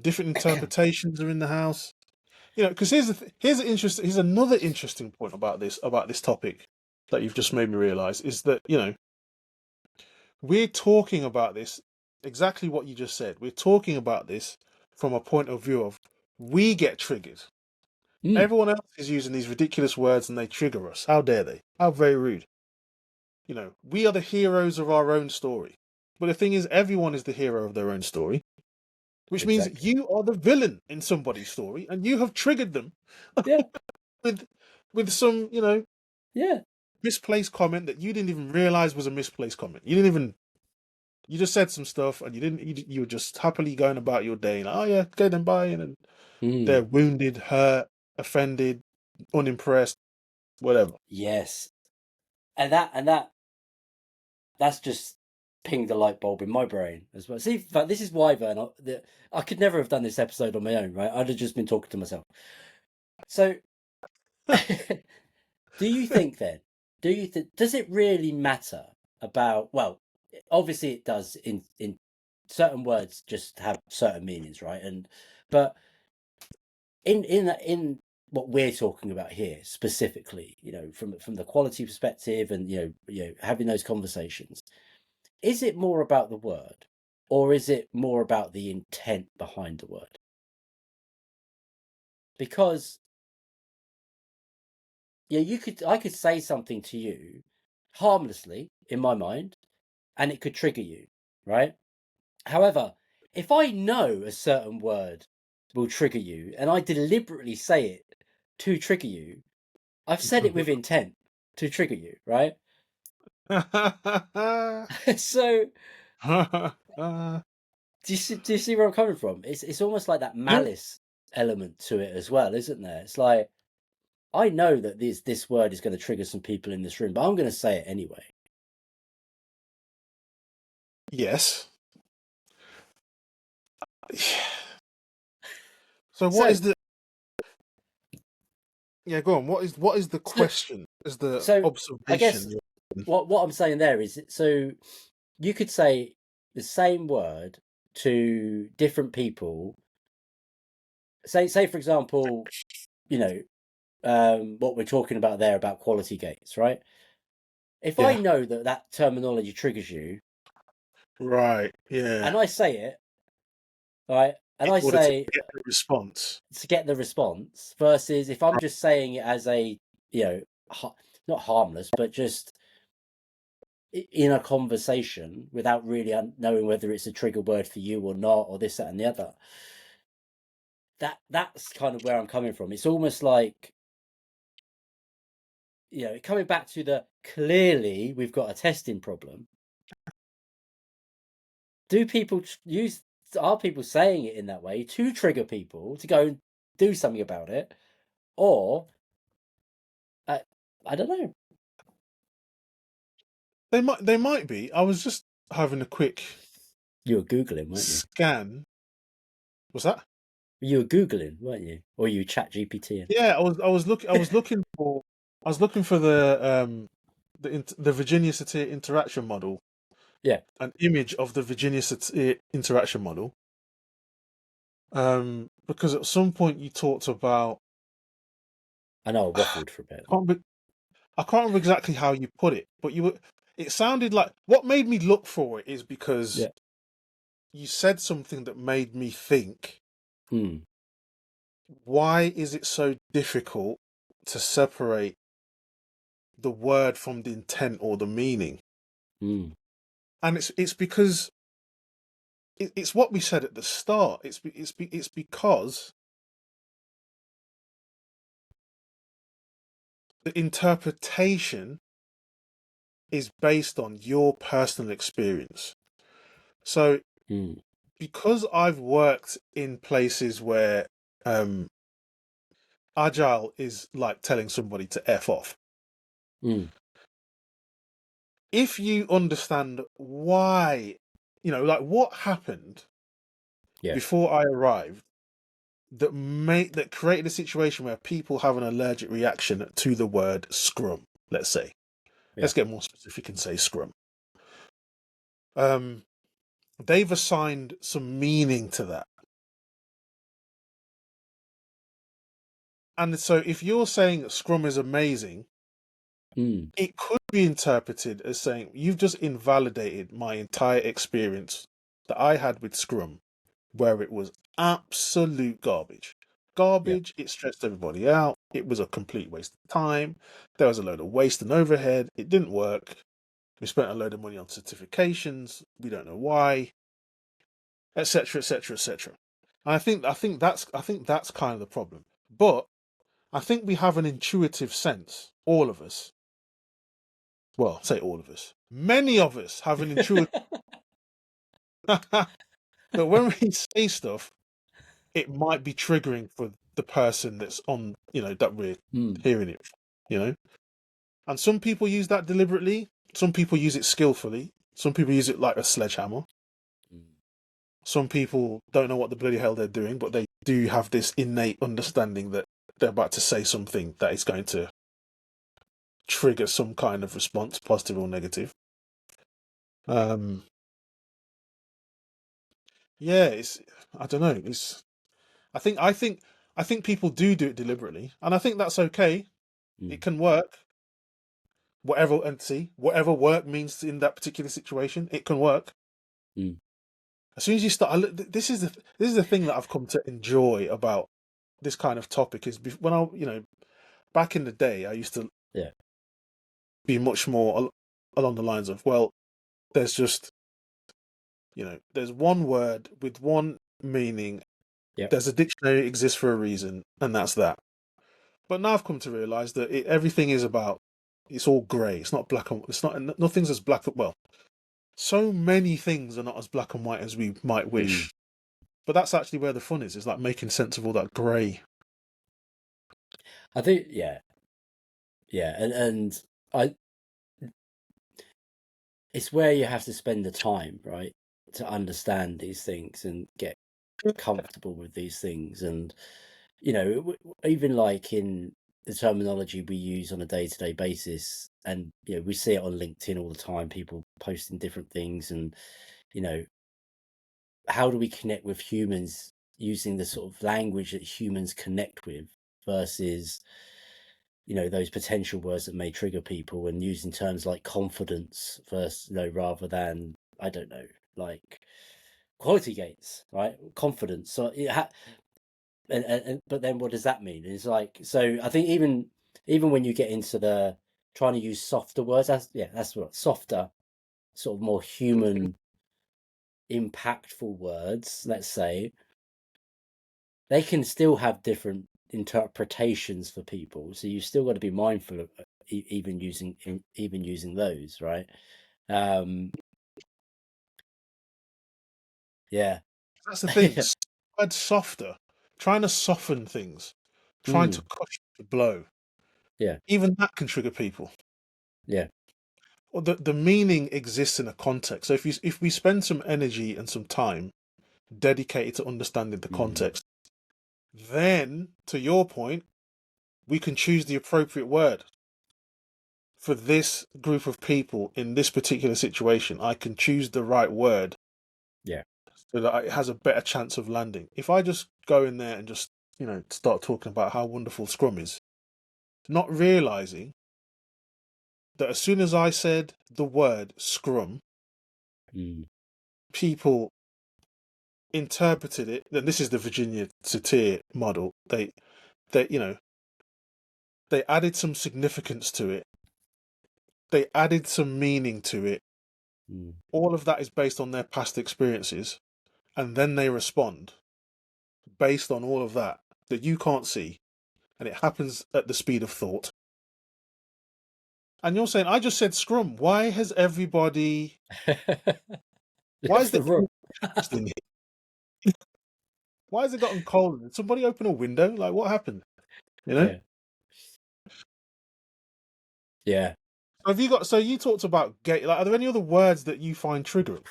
different interpretations are in the house. Because here's another interesting point about this topic. that you've just made me realize is that, we're talking about this exactly what you just said. We're talking about this from a point of view of we get triggered. Mm, Everyone else is using these ridiculous words and they trigger us. How dare they? How very rude. We are the heroes of our own story. But the thing is, everyone is the hero of their own story, which means exactly. you are the villain in somebody's story and you have triggered them Yeah. with some, Yeah. misplaced comment that you didn't even realize was a misplaced comment. You just said some stuff and you were just happily going about your day. Like, oh yeah, okay then bye. And then Mm, they're wounded, hurt, offended, unimpressed, whatever. yes. That's just pinged the light bulb in my brain as well. See, in fact, this is why, Vernon, I could never have done this episode on my own, right? I'd have just been talking to myself. So, do you think then? Does it really matter about? Well, obviously it does. In certain words, just have certain meanings, right? But in what we're talking about here specifically, from the quality perspective, and having those conversations, is it more about the word, or is it more about the intent behind the word? Because I could say something to you harmlessly in my mind, and it could trigger you, right? However, if I know a certain word will trigger you, and I deliberately say it to trigger you, I've said it with intent to trigger you, right? So do you see where I'm coming from? It's almost like that Yeah. malice element to it as well, isn't there? It's like, I know that this word is going to trigger some people in this room, but I'm going to say it anyway. Yes. So what So is the yeah, go on. What is the so question? Is the so I guess observation? what I'm saying there is, so you could say the same word to different people. Say for example, you know, what we're talking about there about quality gates, right? If I Yeah. know that terminology triggers you, Right. Yeah. and I say it, right, and In I order to say get the response. to get the response, versus if I'm just saying it as a, you know, not harmless, but just in a conversation without really knowing whether it's a trigger word for you or not, or this, that, and the other. That's kind of where I'm coming from. It's almost like, coming back to the clearly we've got a testing problem. Do people use? Are people saying it in that way to trigger people to go and do something about it, or I don't know. They might be. I was just having a quick You were googling, weren't you? scan. Was that? You were googling, weren't you? Or you chat GPT? Yeah, I was looking for the Virginia Satir interaction model, Yeah, an image of the Virginia Satir interaction model. Because at some point you talked about I know I I waffled for a bit. can't remember, I can't remember exactly how you put it, but it sounded like what made me look for it is because Yeah. you said something that made me think, Hmm. why is it so difficult to separate the word from the intent or the meaning? Hmm. And it's because it's what we said at the start. It's because the interpretation is based on your personal experience. So Hmm. because I've worked in places where agile is like telling somebody to F off. Hmm. If you understand why, like what happened Yeah. before I arrived that created a situation where people have an allergic reaction to the word scrum, let's say. Yeah. Let's get more specific and say scrum. Um, they've assigned some meaning to that. And so if you're saying that scrum is amazing, Mm. it could be interpreted as saying you've just invalidated my entire experience that I had with Scrum, where it was absolute garbage. Yeah. Garbage, it stressed everybody out. It was a complete waste of time. There was a load of waste and overhead. It didn't work. We spent a load of money on certifications. We don't know why, etc., etc., etc. I think that's kind of the problem. But I think we have an intuitive sense, all of us. Well, say all of us. Many of us have an intuitive that when we say stuff, it might be triggering for the person that's on, that we're Mm. hearing it, you know. And some people use that deliberately. Some people use it skillfully. Some people use it like a sledgehammer. Mm. Some people don't know what the bloody hell they're doing, but they do have this innate understanding that they're about to say something that is going to trigger some kind of response, positive or negative. Um, yeah, I don't know. I think people do it deliberately, and I think that's okay. It Mm. can work. Whatever work means in that particular situation, it can work. Mm. As soon as you start, this is the thing that I've come to enjoy about this kind of topic is when back in the day, I used to Yeah. be much more along the lines of, well, there's just, there's one word with one meaning. Yeah. There's a dictionary, it exists for a reason, and that's that. But now I've come to realize that everything is about, it's all grey. It's not black and, it's not, nothing's as black. Well, so many things are not as black and white as we might Mm. wish. But that's actually where the fun is like making sense of all that grey. I think, yeah, yeah, and I, it's where you have to spend the time, right, to understand these things and get comfortable with these things, and even like in the terminology we use on a day-to-day basis, and we see it on LinkedIn all the time, people posting different things, and you know how do we connect with humans using the sort of language that humans connect with versus those potential words that may trigger people, and using terms like confidence versus rather than, I don't know, like quality gains, right? Confidence. So but then what does that mean? It's like, so I think even when you get into the trying to use softer words, that's what, softer, sort of more human, impactful words, let's say, they can still have different interpretations for people. So you've still got to be mindful of even using those, right? Um, yeah. That's the thing. Word softer, trying to soften things, trying to Mm, cushion the blow. yeah, Even that can trigger people. yeah. Well, the meaning exists in a context. So if we spend some energy and some time dedicated to understanding the Mm, context, then to your point, we can choose the appropriate word for this group of people in this particular situation. I can choose the right word yeah. so that it has a better chance of landing. If I just go in there and just start talking about how wonderful Scrum is, not realizing that as soon as I said the word Scrum, Mm, people interpreted it. Then this is the Virginia Satir model. They they added some significance to it. They added some meaning to it. mm, All of that is based on their past experiences, and then they respond based on all of that you can't see, and it happens at the speed of thought. And you're saying, I just said Scrum. Why has everybody? Why is left the the room. interest in it? Why has it gotten cold? Did somebody open a window? Like what happened? You know? Yeah, yeah. Have you got? So you talked about gay. Like, are there any other words that you find triggering?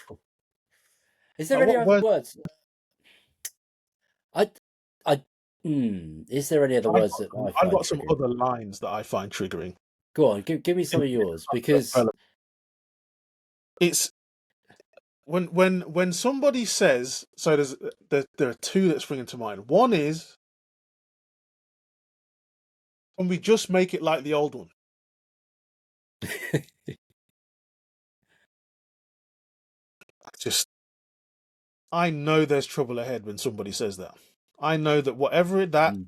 Is there Like any what other words? words? I, I. Is there any other words that I I've find got some triggering? other lines that I find triggering. Go on, give me some In of yours, because It's when somebody says so. There are two that spring into mind. One is when we just make it like the old one. I know there's trouble ahead when somebody says that. I know that whatever that Mm.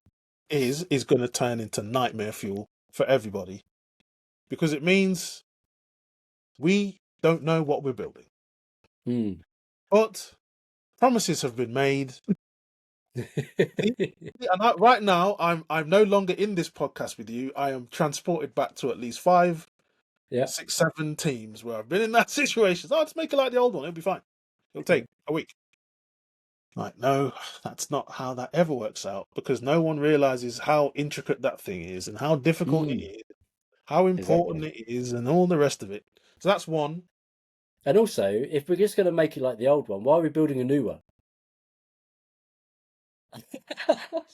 is going to turn into nightmare fuel for everybody, because it means we don't know what we're building. Mm. But promises have been made. And right now, I'm no longer in this podcast with you. I am transported back to at least 5, Yeah. 6, 7 teams where I've been in that situation. So I'll just make it like the old one. It'll be fine. It'll take a week. Like, no, that's not how that ever works out, because no one realizes how intricate that thing is and how difficult it Mm. is, how important Exactly. it is, and all the rest of it. So that's one. And also, if we're just going to make it like the old one, why are we building a new one?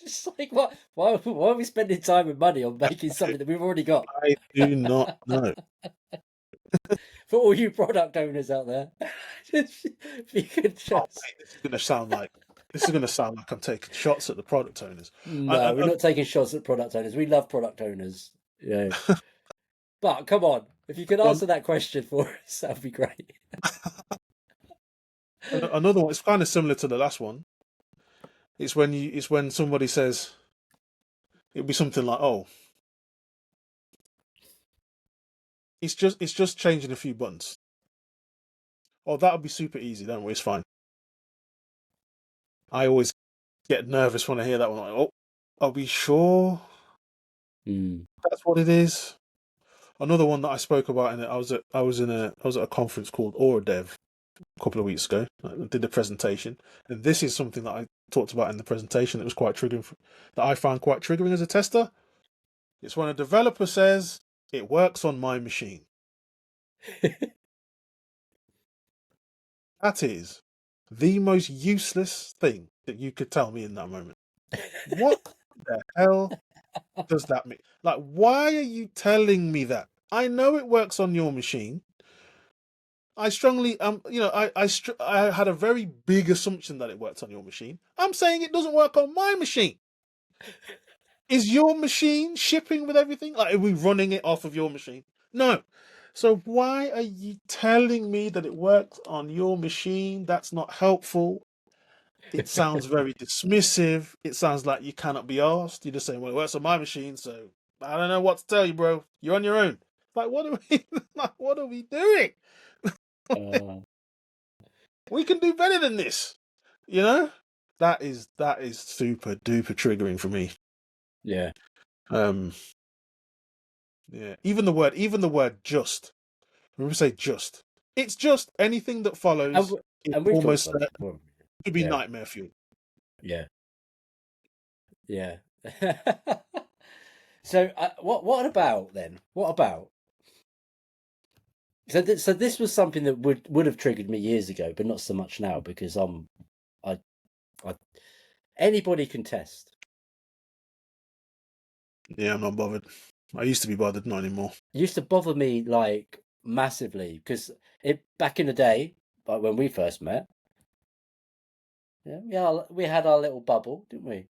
It's like, why are we spending time and money on making something that we've already got? I do not know. For all you product owners out there, if you could Oh, just. mate, this is gonna sound like I'm taking shots at the product owners. No, we're And not taking shots at product owners. We love product owners. Yeah. But come on, if you could one, answer that question for us, that'd be great. another one. It's kind of similar to the last one. It's when somebody says it'd be something like, "Oh, it's just changing a few buttons." Oh, that'll be super easy. Don't worry, it's fine. I always get nervous when I hear that one. Like, oh, are we sure Mm. that's what it is? Another one that I spoke about in it. I was at a conference called Aura Dev a couple of weeks ago. I did a presentation, and this is something that I talked about in the presentation that was quite triggering, that I found quite triggering as a tester. It's when a developer says it works on my machine. That is the most useless thing that you could tell me in that moment. What the hell does that mean? Like, why are you telling me that? I know it works on your machine. I strongly, I had a very big assumption that it worked on your machine. I'm saying it doesn't work on my machine. Is your machine shipping with everything? Like, are we running it off of your machine? No. So why are you telling me that it works on your machine? That's not helpful. It sounds very dismissive. It sounds like you cannot be asked. You're just saying, well, it works on my machine, so I don't know what to tell you, bro. You're on your own. Like, what are we like, what are we doing? Uh, We can do better than this. You know? That is super duper triggering for me. yeah. Um yeah. Even the word just. When we say just, it's just anything that And, follows w- is and we've talked almost about this certain before. to be Yeah. nightmare fuel. Yeah. Yeah. So, what about then? What about? So this was something that would have triggered me years ago, but not so much now because I, I anybody can test. Yeah, I'm not bothered. I used to be bothered, not anymore. It used to bother me like massively because it back in the day, like when we first met, yeah, we had our little bubble, didn't we?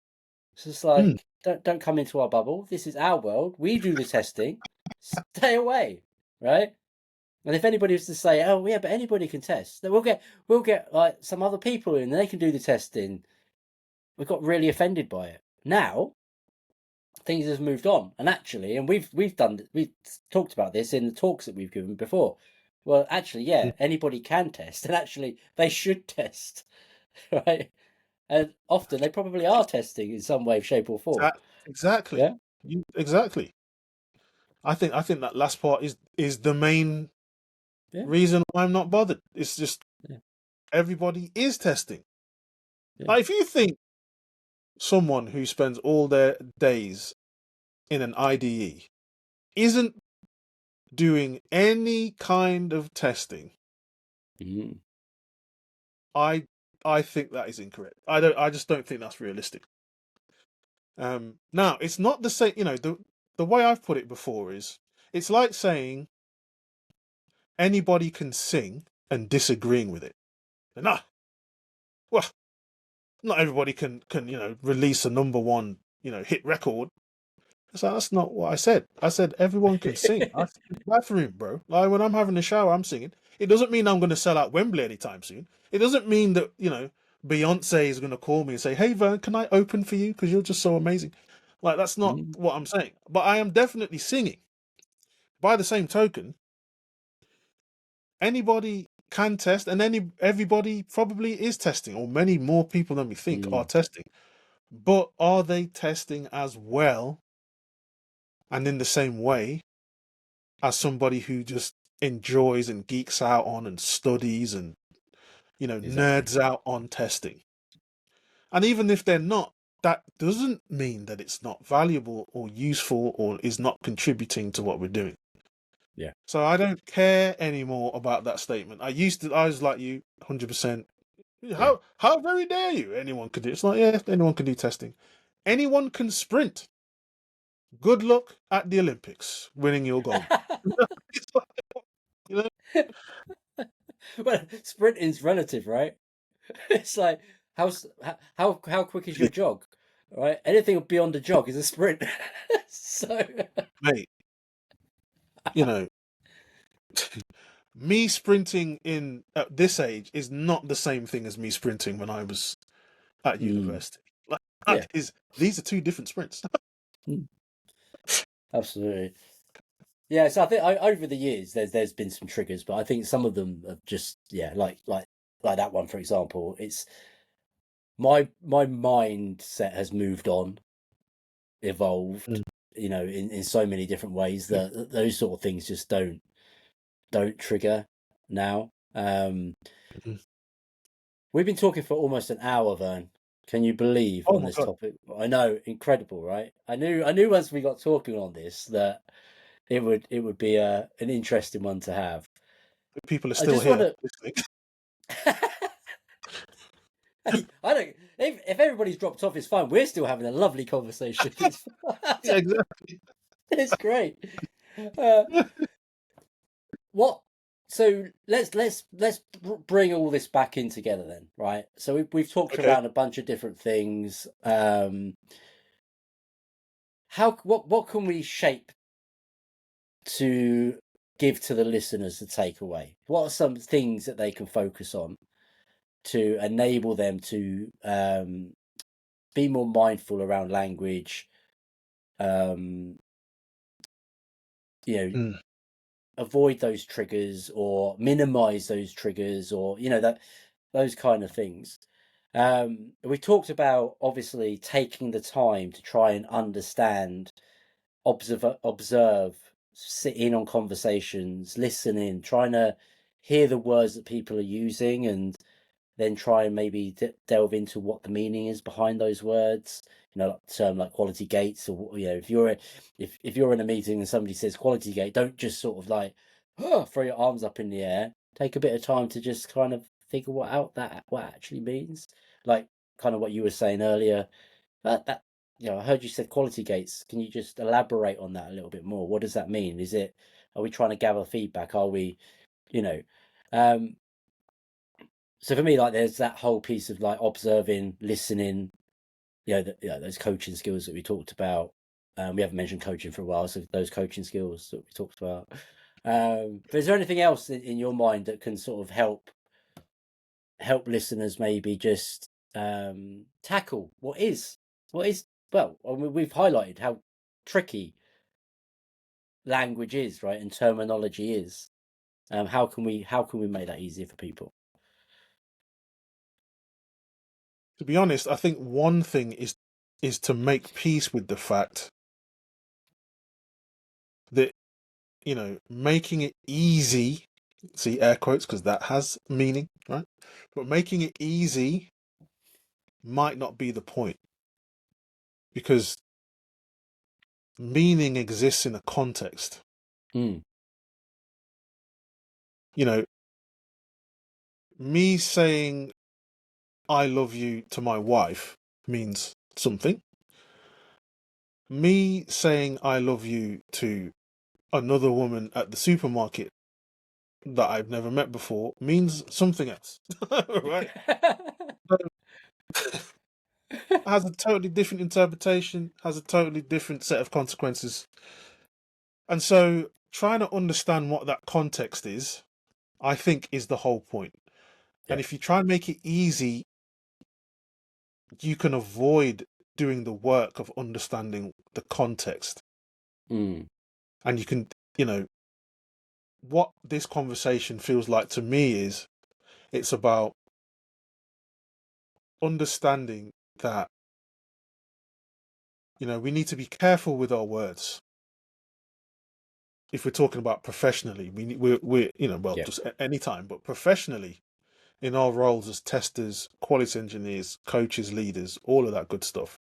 So it's Mm. like, don't come into our bubble. This is our world. We do the testing. Stay away, right? And if anybody was to say, "Oh, yeah, but anybody can test," then we'll get like some other people in, and they can do the testing. We got really offended by it. Now things have moved on, and actually, and we've talked about this in the talks that we've given before. Well, actually, yeah, anybody can test, and actually, they should test, right? And often they probably are testing in some way, shape, or form. Exactly. Yeah, Exactly. I think that last part is the main yeah, reason why I'm not bothered. It's just yeah, everybody is testing. yeah. Like, if you think someone who spends all their days in an IDE isn't doing any kind of testing, Mm. I I think that is incorrect. I just don't think that's realistic. Now it's not the same. You know, the way I've put it before is it's like saying anybody can sing and disagreeing with it. No, well, not everybody can release a number one hit record. So that's not what I said. I said everyone can sing. I sing in the bathroom, bro. Like when I'm having a shower, I'm singing. It doesn't mean I'm going to sell out Wembley anytime soon. It doesn't mean that, Beyonce is going to call me and say, "Hey, Vern, can I open for you? Because you're just so amazing." Like that's not Mm, what I'm saying. But I am definitely singing. By the same token, anybody can test, and everybody probably is testing, or many more people than we think are mm, testing. But are they testing as well and in the same way as somebody who just enjoys and geeks out on and studies and exactly. nerds out on testing? And even if they're not, that doesn't mean that it's not valuable or useful or is not contributing to what we're doing. Yeah. So I don't care anymore about that statement. I was like you, 100%. Yeah. How very dare you? Anyone could do it. It's like, yeah, anyone can do testing. Anyone can sprint. Good luck at the Olympics, winning your gold. It's like, you know, Well, sprinting's relative, right? It's like how quick is your jog, right? Anything beyond a jog is a sprint. So mate, you know, me sprinting in at this age is not the same thing as me sprinting when I was at mm, university. Like yeah, these are two different sprints. mm, absolutely. Yeah, so I think over the years there's been some triggers, but I think some of them have just like that one for example. It's my mindset has moved on, evolved, Mm, in so many different ways yeah. that those sort of things just don't trigger now. Mhm. We've been talking for almost an hour, Vern. Can you believe Oh on my this god, topic? I know, incredible, right? I knew once we got talking on this that it would be an interesting one to have. people are I still just want here to. listening. I don't. If everybody's dropped off, it's fine. We're still having a lovely conversation. Yeah, exactly. It's great. Uh, what? So let's bring all this back in together then, right? So we've talked Okay. around a bunch of different things. What can we shape to give to the listeners to take away? What are some things that they can focus on to enable them to be more mindful around language? Um, you know, Mm, avoid those triggers or minimize those triggers, or that those kind of things. We talked about obviously taking the time to try and understand, observe, sit in on conversations, listen in, trying to hear the words that people are using, and then try and maybe delve into what the meaning is behind those words. Like term like quality gates, or if you're in a meeting and somebody says quality gate, don't just sort of like throw your arms up in the air. Take a bit of time to just kind of figure what actually means. Like kind of what you were saying earlier. That I heard you said quality gates. Can you just elaborate on that a little bit more? What does that mean? Are we trying to gather feedback? Are we, you know, um, so for me, like, there's that whole piece of like observing, listening, those coaching skills that we talked about. We haven't mentioned coaching for a while, so those coaching skills that we talked about. But is there anything else in your mind that can sort of help listeners maybe just tackle what is well, I mean, we've highlighted how tricky language is, right, and terminology is. How can we make that easier for people? to be honest, I think one thing is to make peace with the fact that making it easy, see air quotes because that has meaning, right? But making it easy might not be the point because meaning exists in a context. Mm. You know, me saying I love you to my wife means something. Me saying I love you to another woman at the supermarket that I've never met before means something else, right? has a totally different interpretation, has a totally different set of consequences. And so trying to understand what that context is, I think, is the whole point. Yeah. And if you try and make it easy, you can avoid doing the work of understanding the context. Mm. And you can, what this conversation feels like to me is it's about understanding that, we need to be careful with our words. If we're talking about professionally, well, Yeah. just any time, but professionally, in our roles as testers, quality engineers, coaches, leaders, all of that good stuff,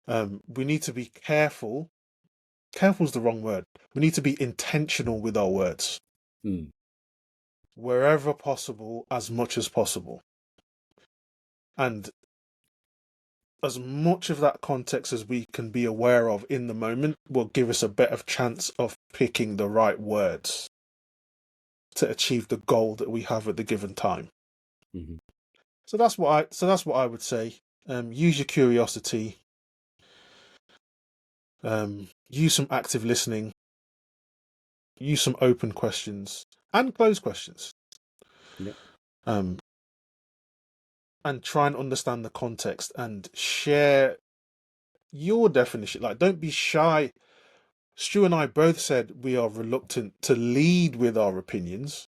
we need to be careful. Careful is the wrong word. We need to be intentional with our words, Mm. wherever possible, as much as possible. And as much of that context as we can be aware of in the moment will give us a better chance of picking the right words to achieve the goal that we have at the given time. Mm-hmm. So that's what I would say. Use your curiosity. Use some active listening. Use some open questions and closed questions. Yeah. Um, and try and understand the context and share your definition. Like, don't be shy. Stu and I both said we are reluctant to lead with our opinions,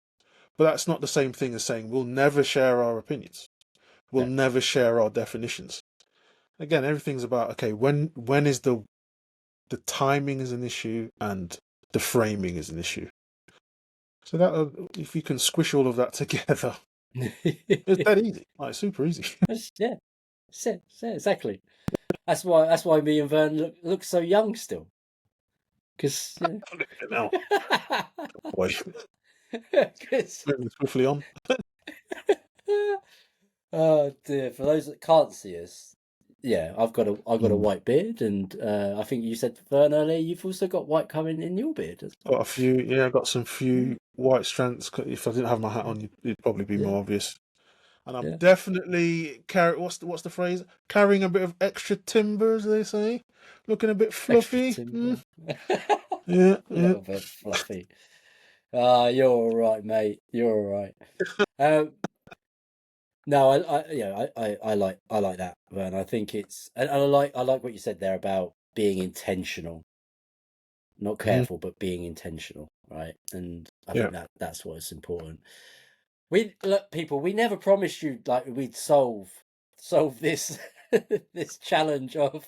but that's not the same thing as saying we'll never share our opinions. We'll No. never share our definitions. Again, everything's about, okay, when is the timing is an issue and the framing is an issue. So that if you can squish all of that together, it's dead easy. Like, super easy. Yeah. Exactly. That's why me and Vern look so young still. Because Now, boy, 'cause- moving swiftly on. oh dear. For those that can't see us, yeah, I've got a white beard, and I think you said, Vern, earlier you've also got white coming in your beard as well. Got a few, yeah, got some Yeah, few white strands. If I didn't have my hat on, it'd probably be yeah, more obvious. And I'm yeah. definitely what's the phrase? Carrying a bit of extra timber, as they say. Looking a bit Extra fluffy. timber. Yeah, A yeah. little bit fluffy. Ah, you're all right, mate. You're all right. Um, no, I like that, Vern. I think it's, and I like what you said there about being intentional, not Mhm. careful, but being intentional, right? And I Yeah. think that's what's important. We look, people. We never promised you like we'd solve this this challenge of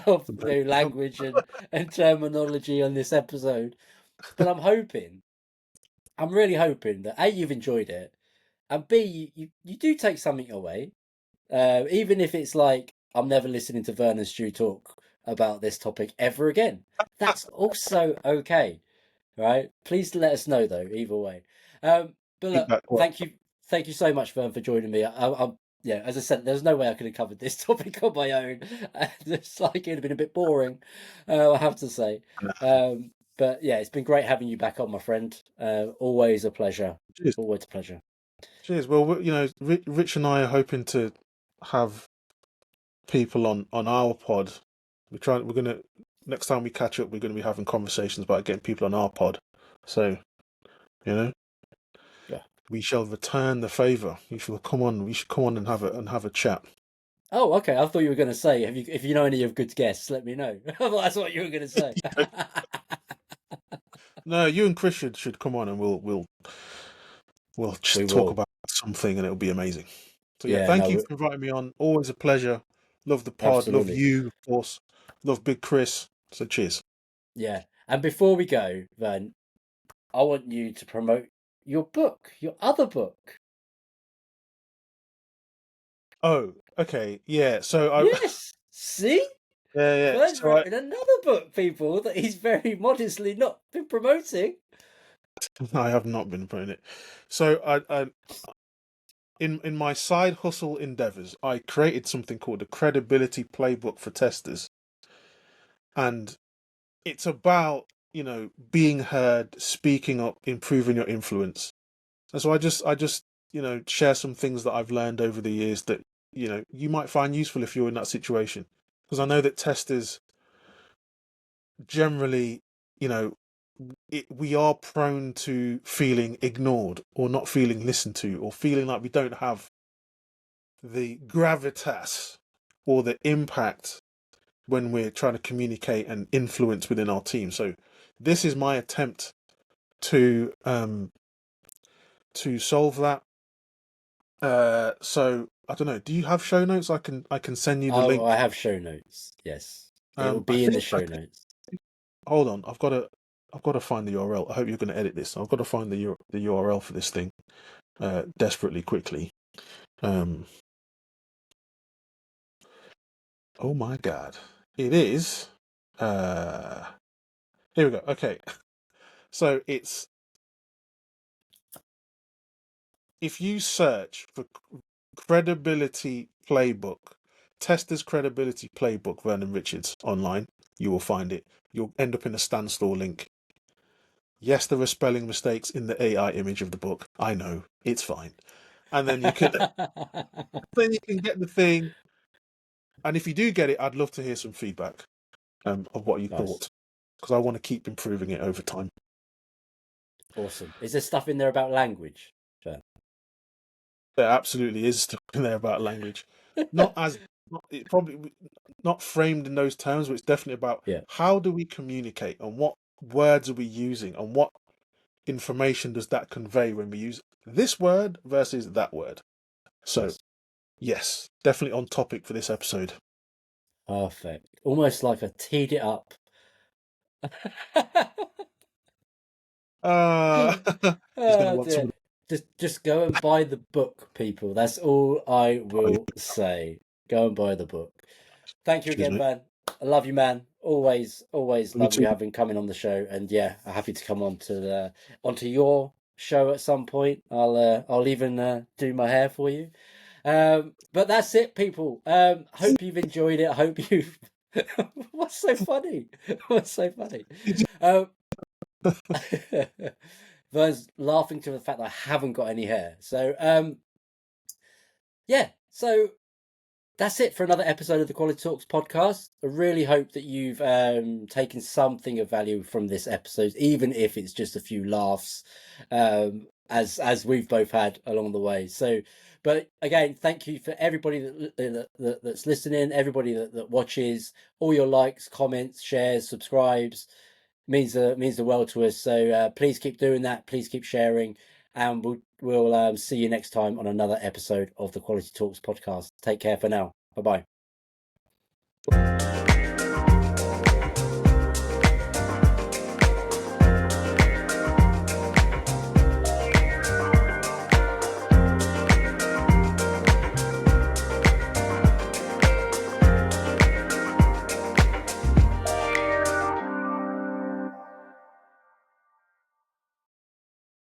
language and terminology on this episode. But I'm really hoping that A, you've enjoyed it, and B, you do take something away. Even if it's like, I'm never listening to Vernon Stew talk about this topic ever again. That's also okay, right? Please let us know though, either way. But look, Feedback. What? thank you so much, Vern, for joining me. Yeah, as I said, there's no way I could have covered this topic on my own. It's like it'd have been a bit boring, I have to say. But yeah, it's been great having you back on, my friend. Always a pleasure. Cheers. Always a pleasure. Cheers. Well, Rich and I are hoping to have people on our pod. We're gonna next time we catch up, we're gonna be having conversations about getting people on our pod. So, you know, Yeah. we shall return the favour. You shall come on. We should come on and have a chat. Oh, okay. I thought you were going to say, if you know any of good guests, let me know. I thought that's what you were going to say. No, you and Chris should come on and we'll We just talk will. about something and it'll be amazing. So yeah, Yeah, thank you no, for inviting me on. Always a pleasure. Love the pod. Love absolutely. you, of course. Love Big Chris. So cheers. Yeah. And before we go, Van, I want you to promote your book, your other book. Oh, okay. Yeah. So I Yes. See? yeah, yeah. Vern's written another book, people, that he's very modestly not been promoting. I have not been putting it. So I in my side hustle endeavors, I created something called a credibility playbook for testers. And it's about, being heard, speaking up, improving your influence. And so I just, share some things that I've learned over the years that you might find useful if you're in that situation. Because I know that testers generally, we are prone to feeling ignored or not feeling listened to or feeling like we don't have the gravitas or the impact when we're trying to communicate and influence within our team. So this is my attempt to solve that. So I don't know. Do you have show notes? I can send you the Oh, I link. have show notes. Yes, it will I be in the think show notes. hold on. I've got to find the URL. I hope you're going to edit this. I've got to find the URL for this thing desperately quickly. Oh my God, it is. Here we go. Okay, so it's if you search for credibility playbook, testers credibility playbook, Vernon Richards online, you will find it. You'll end up in a standstill link. Yes, there are spelling mistakes in the AI image of the book. I know, it's fine. And then you can then you can get the thing. And if you do get it, I'd love to hear some feedback of what you Nice. thought, because I want to keep improving it over time. Awesome. Is there stuff in there about language? There absolutely is stuff in there about language. It probably not framed in those terms, but it's definitely about Yeah. how do we communicate and what words are we using and what information does that convey when we use this word versus that word. So, Nice. yes, definitely on topic for this episode. Perfect. Almost like I teed it up. He's going to Oh want dear. some. Just go and buy the book, people. That's all I will say. Go and buy the book. Thank you Cheers, again, mate. Van. I love you, man. Always Me love too. you having coming on the show. And yeah, I'm happy to come on to onto your show at some point. I'll even do my hair for you. But that's it, people. Hope you've enjoyed it. I hope you've. What's so funny? What's so funny? Um, Vern's laughing to the fact that I haven't got any hair. So yeah. So that's it for another episode of the Quality Talks podcast. I really hope that you've taken something of value from this episode, even if it's just a few laughs, as we've both had along the way. So, but again, thank you for everybody that's listening, everybody that watches, all your likes, comments, shares, subscribes means the world to us. So please keep doing that. Please keep sharing, and we'll see you next time on another episode of the Quality Talks podcast. Take care for now. Bye bye.